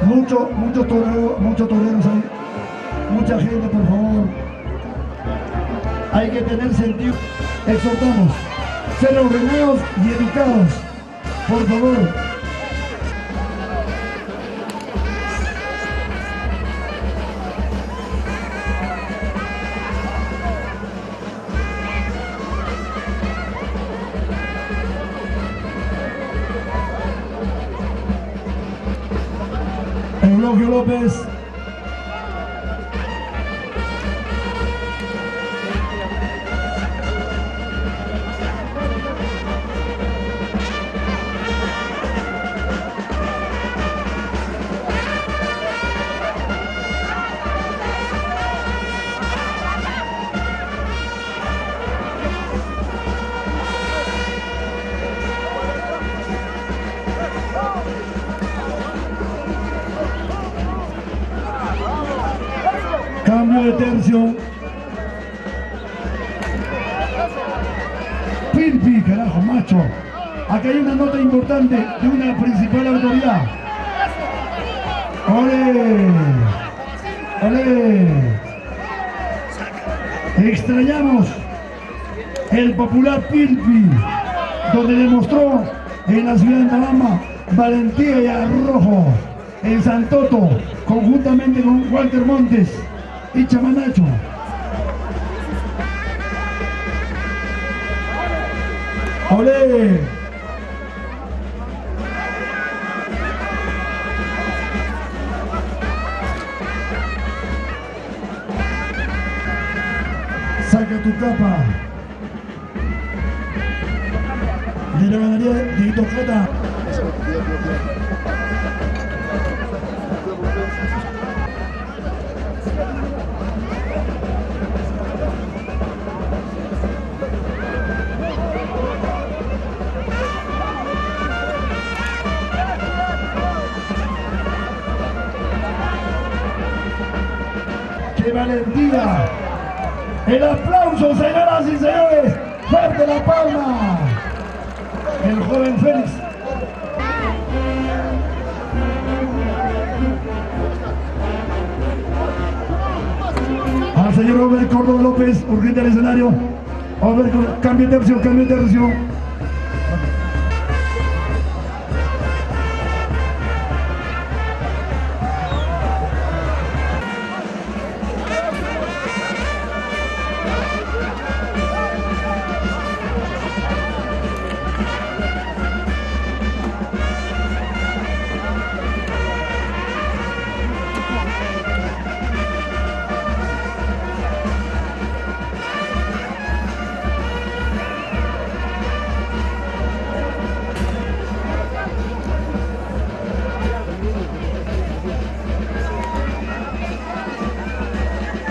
Muchos toreros ahí. Mucha gente, por favor. Hay que tener sentido. Exhortamos, ser ordenados y educados. Por favor. Eulogio López. Cambio de tercio. Pilpi, carajo, macho. Acá hay una nota importante de una principal autoridad. ¡Ole! ¡Ole! Extrañamos el popular Pilpi, donde demostró en la ciudad de Navama valentía y arrojo en Santoto, conjuntamente con Walter Montes y Chamanacho. ¡Olé! Saca tu capa de la ganadería de Itocata. ¡Qué valentía! El aplauso, señoras y señores. Fuerte la palma. El joven Félix. Al señor Robert Córdoba López, urgente al escenario. Robert, cambio de tercio, cambio de tercio.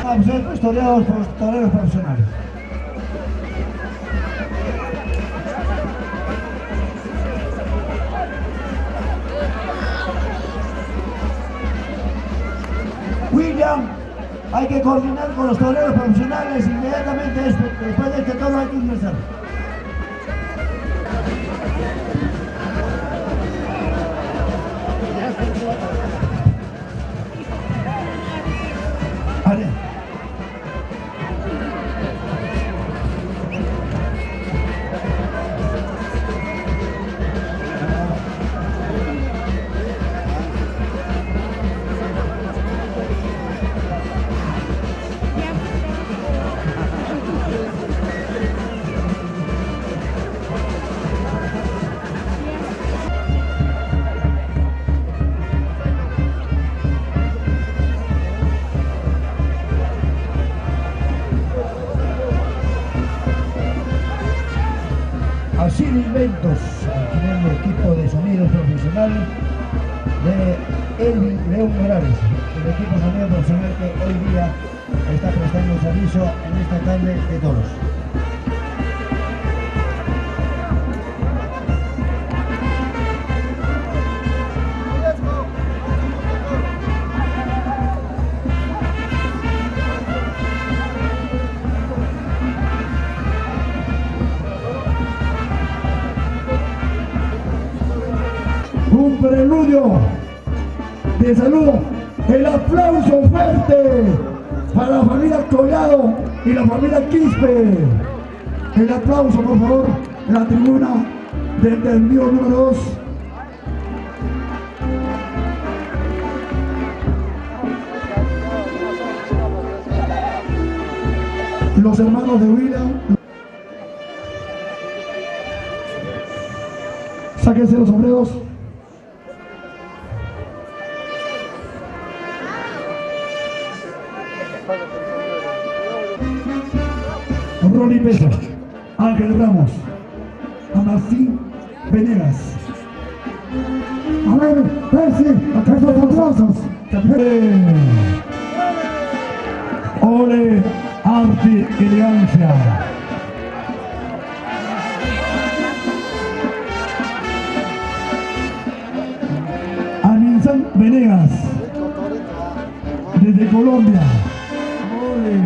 Vamos a ser custodiados por los toreros profesionales. William, hay que coordinar con los toreros profesionales inmediatamente después de este toro hay que ingresar. sonidos profesionales de Elvin León Morales, el equipo sonido profesional que hoy día está prestando servicio en esta tarde de toros. Un preludio de saludo, el aplauso fuerte para la familia Collado y la familia Quispe. El aplauso, por favor, en la tribuna del tendido número 2. Los hermanos de William. Sáquense los sombreros. Ronnie Pesa, Ángel Ramos, Amartín Venegas. A ver, Percy, esos aplausos. Ole, arte, elegancia. Aminsan Venegas, desde Colombia. Ole.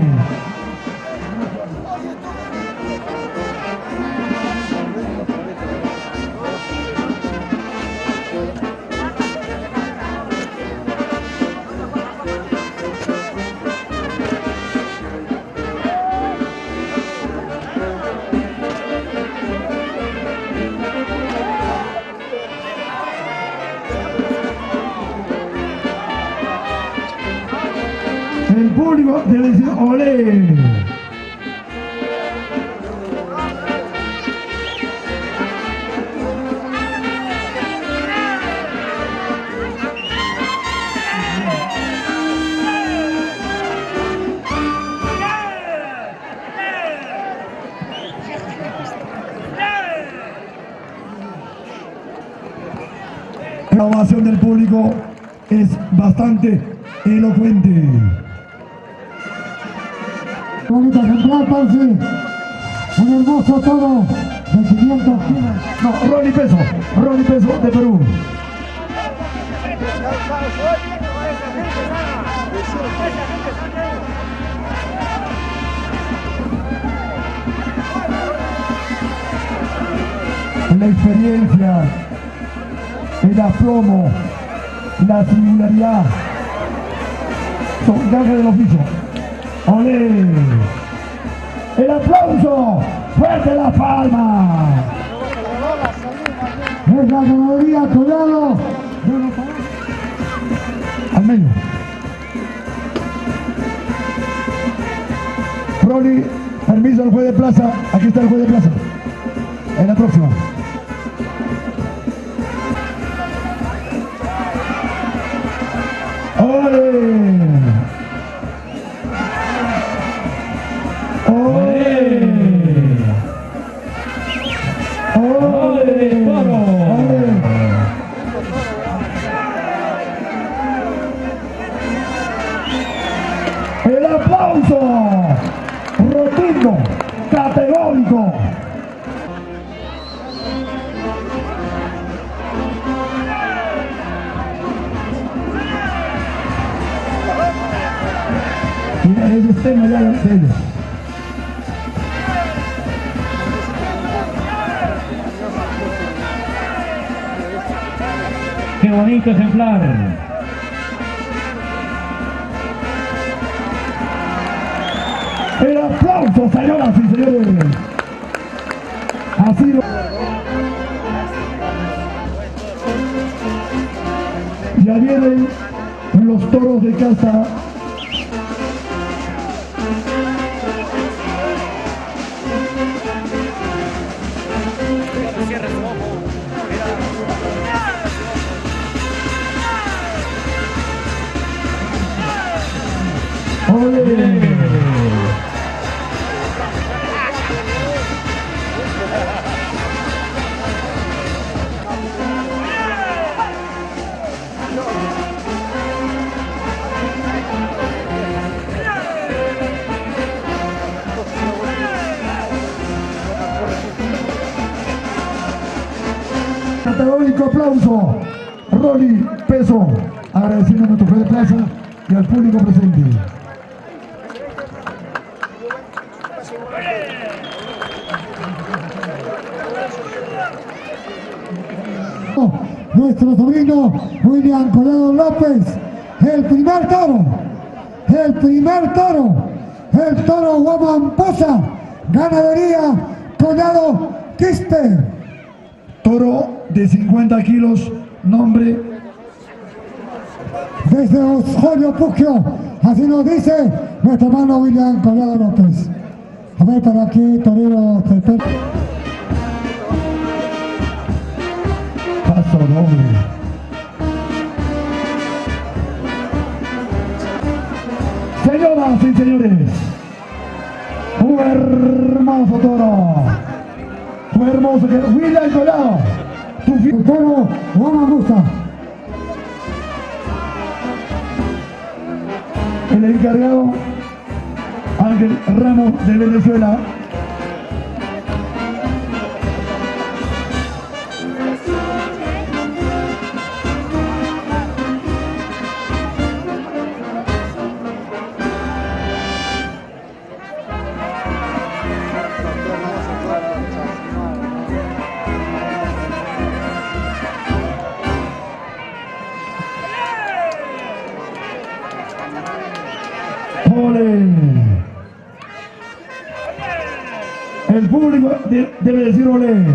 El público debe decir olé. La ovación del público es bastante elocuente. Bonito ejemplar, Percy. Un hermoso toro de 500 kilos. No, Ronnie Peso de Perú. La experiencia, el aplomo, la singularidad son gajes del oficio. ¡Olé! ¡El aplauso! ¡Fuerte la palma! Es la ganadería Collado. Al medio. Rolly, permiso al juez de plaza. Aquí está el juez de plaza. En la próxima. ¡Ole! El aplauso rotundo, categórico. Mira, ese es tema ya de ellos. Qué bonito ejemplar. El aplauso, señoras y señores. Así lo... Ya vienen los toros de casa. ¡Ole! Afónico aplauso. Rolly Peso, agradeciendo a nuestro juez de plaza y al público presente. Nuestro sobrino William Collado López, el primer toro, el toro Guamamposa, ganadería Collado Quispe. Toro de 50 kilos, nombre. Desde Osjoyo Puquio, así nos dice nuestro hermano William Collado López. A ver, para aquí, torero, Paso doble. Señoras y señores, un hermoso toro. Un hermoso que William Collado. el toro Guamamposa. El encargado Ángel Ramos de Venezuela. ¡Ole! El público debe decir ole.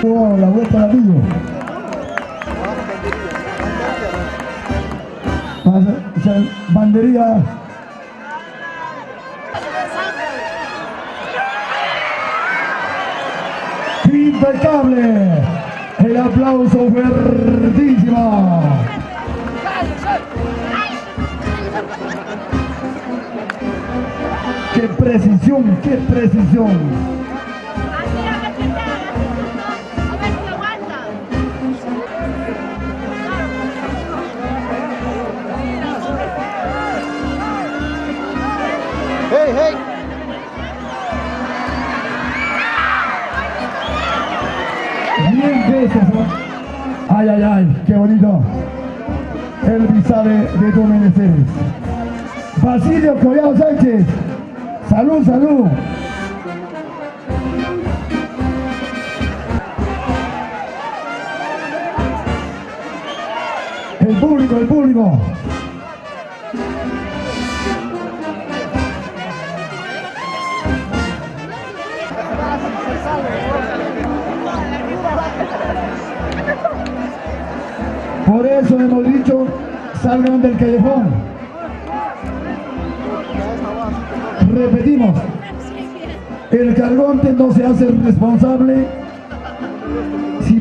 Oh, la vuelta al anillo. Bandería. Impecable. El aplauso fuertísimo. ¡Qué precisión! ¡Qué precisión! ¡Hey, hey! Bien veces, ¿no? ¡Ay, ay, ay! ¡Qué bonito! El Bizarre de Don Menezes. Basilio Collado Sánchez. ¡Salud, salud! El público, el público. Por eso hemos dicho, salgan del callejón. Repetimos, el cargonte no se hace responsable si...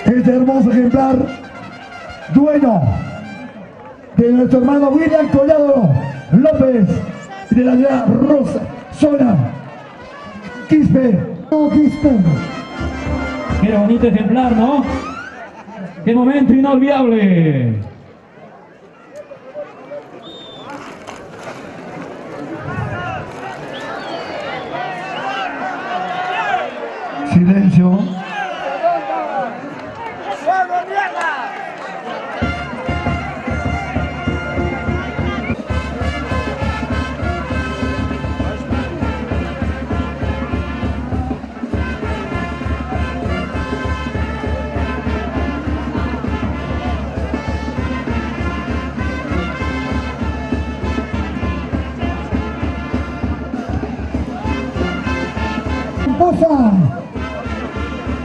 Este hermoso ejemplar, dueño de nuestro hermano William Collado López y de la ciudad Rosa, zona Quispe. Qué bonito ejemplar, ¿no? Qué momento inolvidable. Silencio.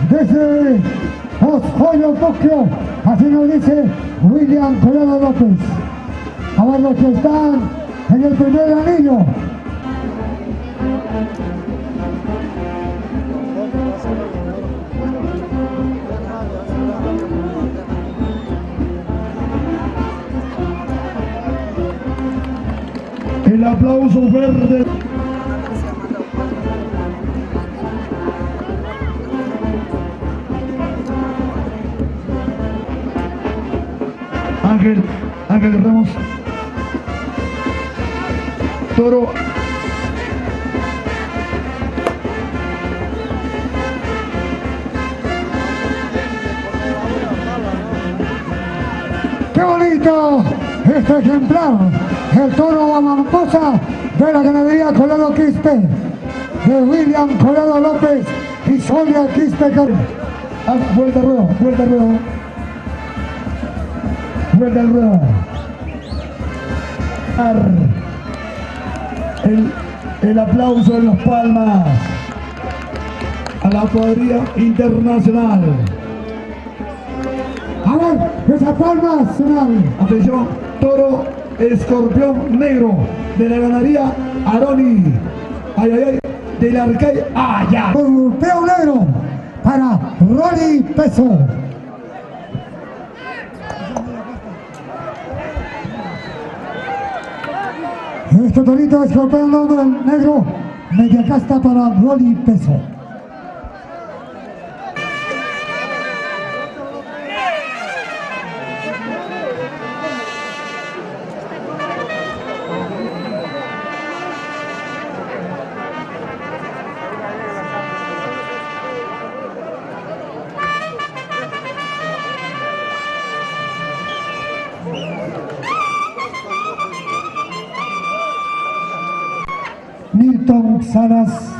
Desde Osjoyo, Tokio, así nos dice William Collado López. A ver los que están en el primer anillo. El aplauso verde. Ángel Ramos. Toro. ¡Qué bonito este ejemplar! El toro Guamamposa de la ganadería Collado Quispe, de William Collado López y Sonia Quispe. Vuelta al ruedo, vuelta al ruedo. Vuelta al ruedo. El aplauso en las palmas a la cuadrilla internacional. A ver, esas palmas. Atención, toro escorpión negro de la ganadería Aroni. Ay, ay, ay, del Arcay. Allá. Europeo negro para Rolly Peso. Este torito escorpión negro, media casta para Rolly Peso. Milton Salas.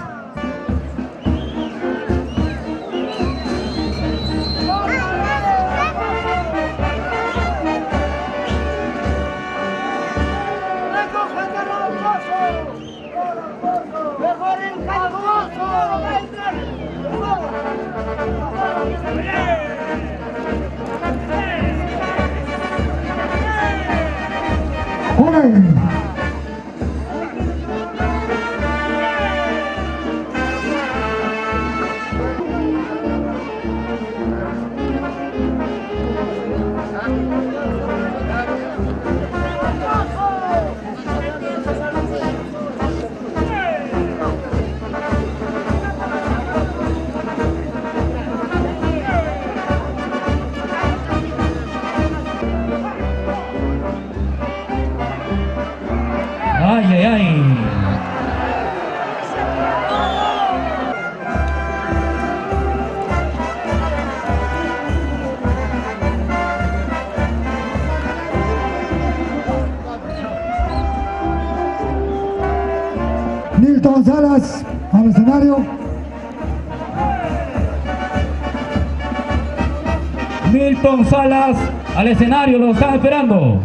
Ay, ay, ay. Milton Salas al escenario. Milton Salas al escenario, lo están esperando.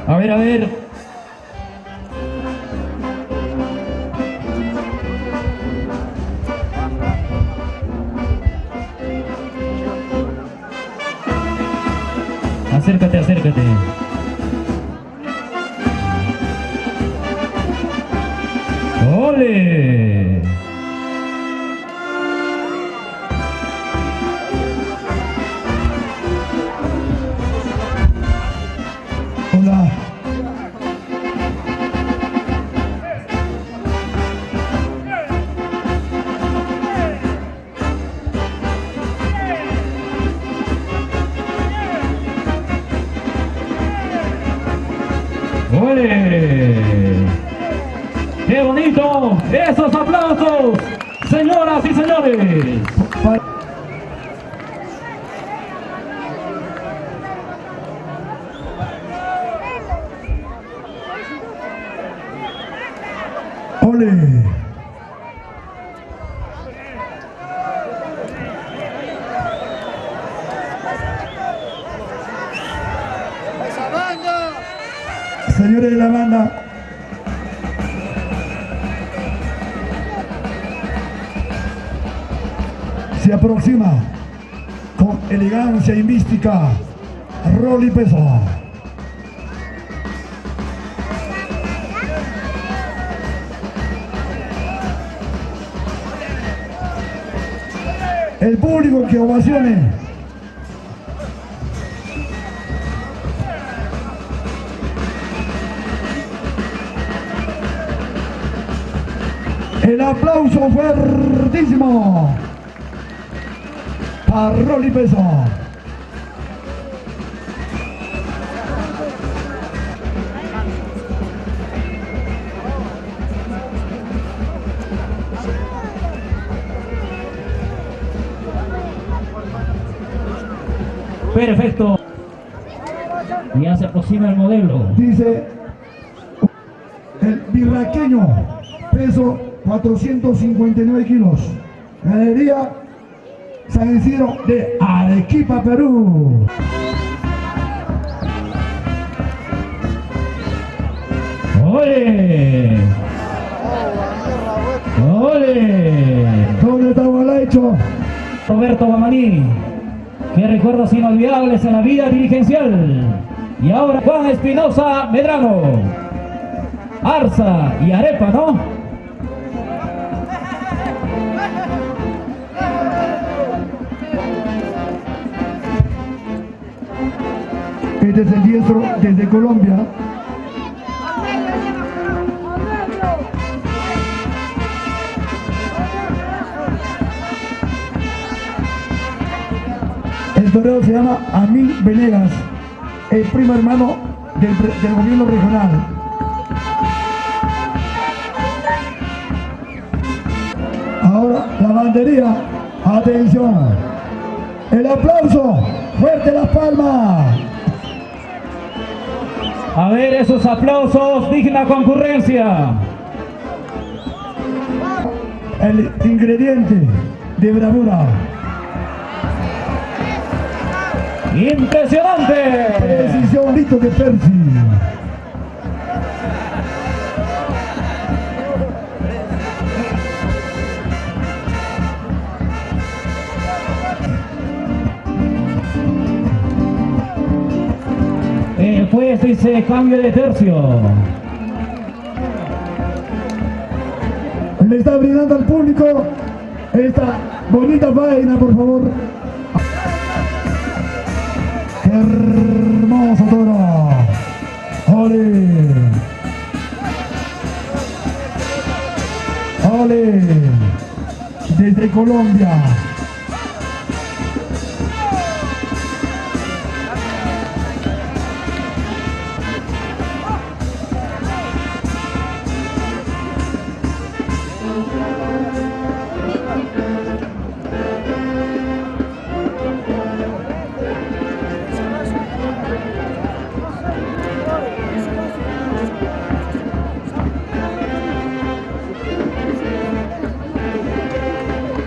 A ver, a ver. Acércate, acércate. ¡Ole! Hola. ¡Ole! ¡Qué bonito! ¡Esos aplausos! Señoras y señores. ¡Ole! Señores de la banda, se aproxima con elegancia y mística Rolly Peso. el público que ovacione. El aplauso fuertísimo para Rolly Peso. Perfecto. Ya se aproxima el modelo. Dice el birraqueño, peso 459 kilos. Ganadería San Isidro de Arequipa, Perú. ¡Ole! ¡Ole! ¿Dónde estaba el hecho? Roberto Guamaní, que recuerdos inolvidables en la vida dirigencial. Y ahora Juan Espinosa Medrano, Arza y Arepa, ¿no? Este es el diestro desde Colombia. El torero se llama Amín Venegas, el primo hermano del gobierno regional. Ahora la bandería, atención, el aplauso, fuerte las palmas. A ver esos aplausos, digna concurrencia. El ingrediente de bravura. ¡Impresionante! Precisión Lito de Percy. El juez dice cambio de tercio. Le está brindando al público esta bonita vaina, por favor. Hermoso toro. ¡Ole! ¡Ole! Desde Colombia.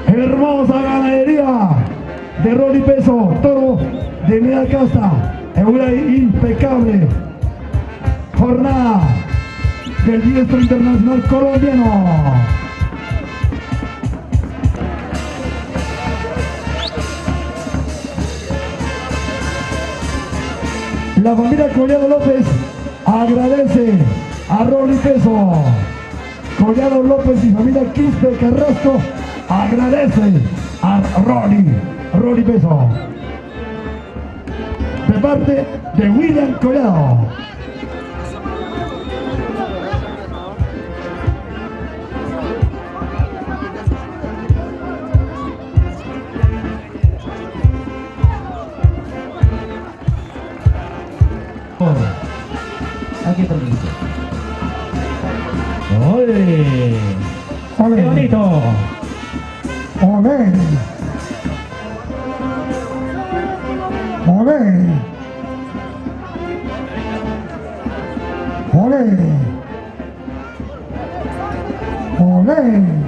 Hermosa ganadería de Rolly Peso, toro de media casta, en una impecable jornada del diestro internacional colombiano. La familia Collado López agradece a Rolly Peso. Collado López y familia Quispe Carrasco agradece a Rolly Peso, de parte de William Collado. Aquí permiso. ¡Ole! ¡Qué bonito! ¡Olé! ¡Olé! ¡Olé! ¡Olé!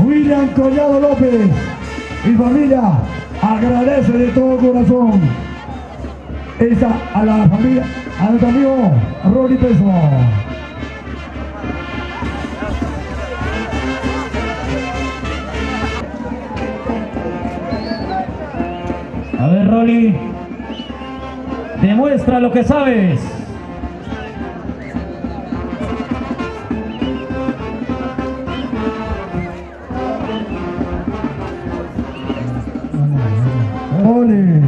William Collado López y familia agradece de todo corazón esa a la familia, a nuestro amigo Rolly Peso. A ver, Rolly, demuestra lo que sabes. Ole.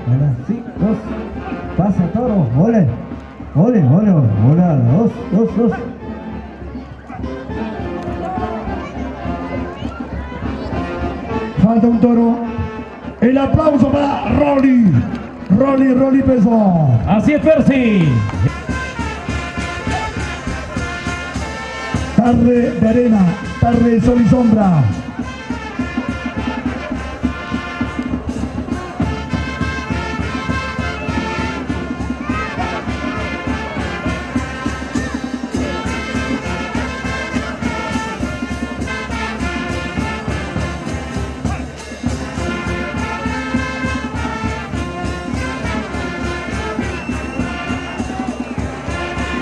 Hola, sí, dos. Pasa toro, ole. Hola, dos. Falta un toro. El aplauso para Rolly Peso. Así es, Percy. Tarde de arena, tarde de sol y sombra.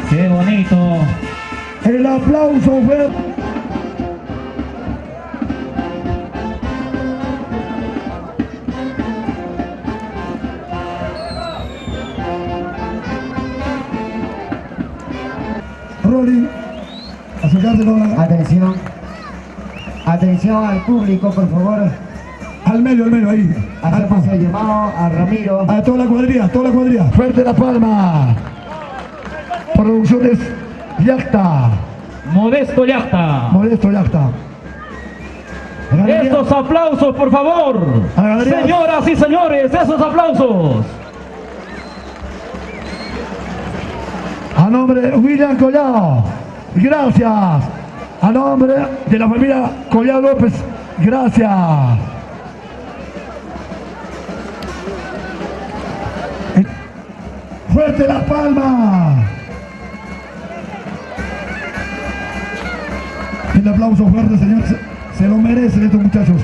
Qué bonito. El aplauso fue Rolly, acercarse con la... Atención al público, por favor. al medio, ahí. Hacemos el llamado a Ramiro. A toda la cuadrilla. Fuerte la palma. Producciones Yacta. Modesto Yacta. Estos aplausos, por favor. Señoras y señores, esos aplausos. A nombre de William Collado, gracias. A nombre de la familia Collado López, gracias. Fuerte la palma. El aplauso fuerte, señor. Se lo merecen estos muchachos.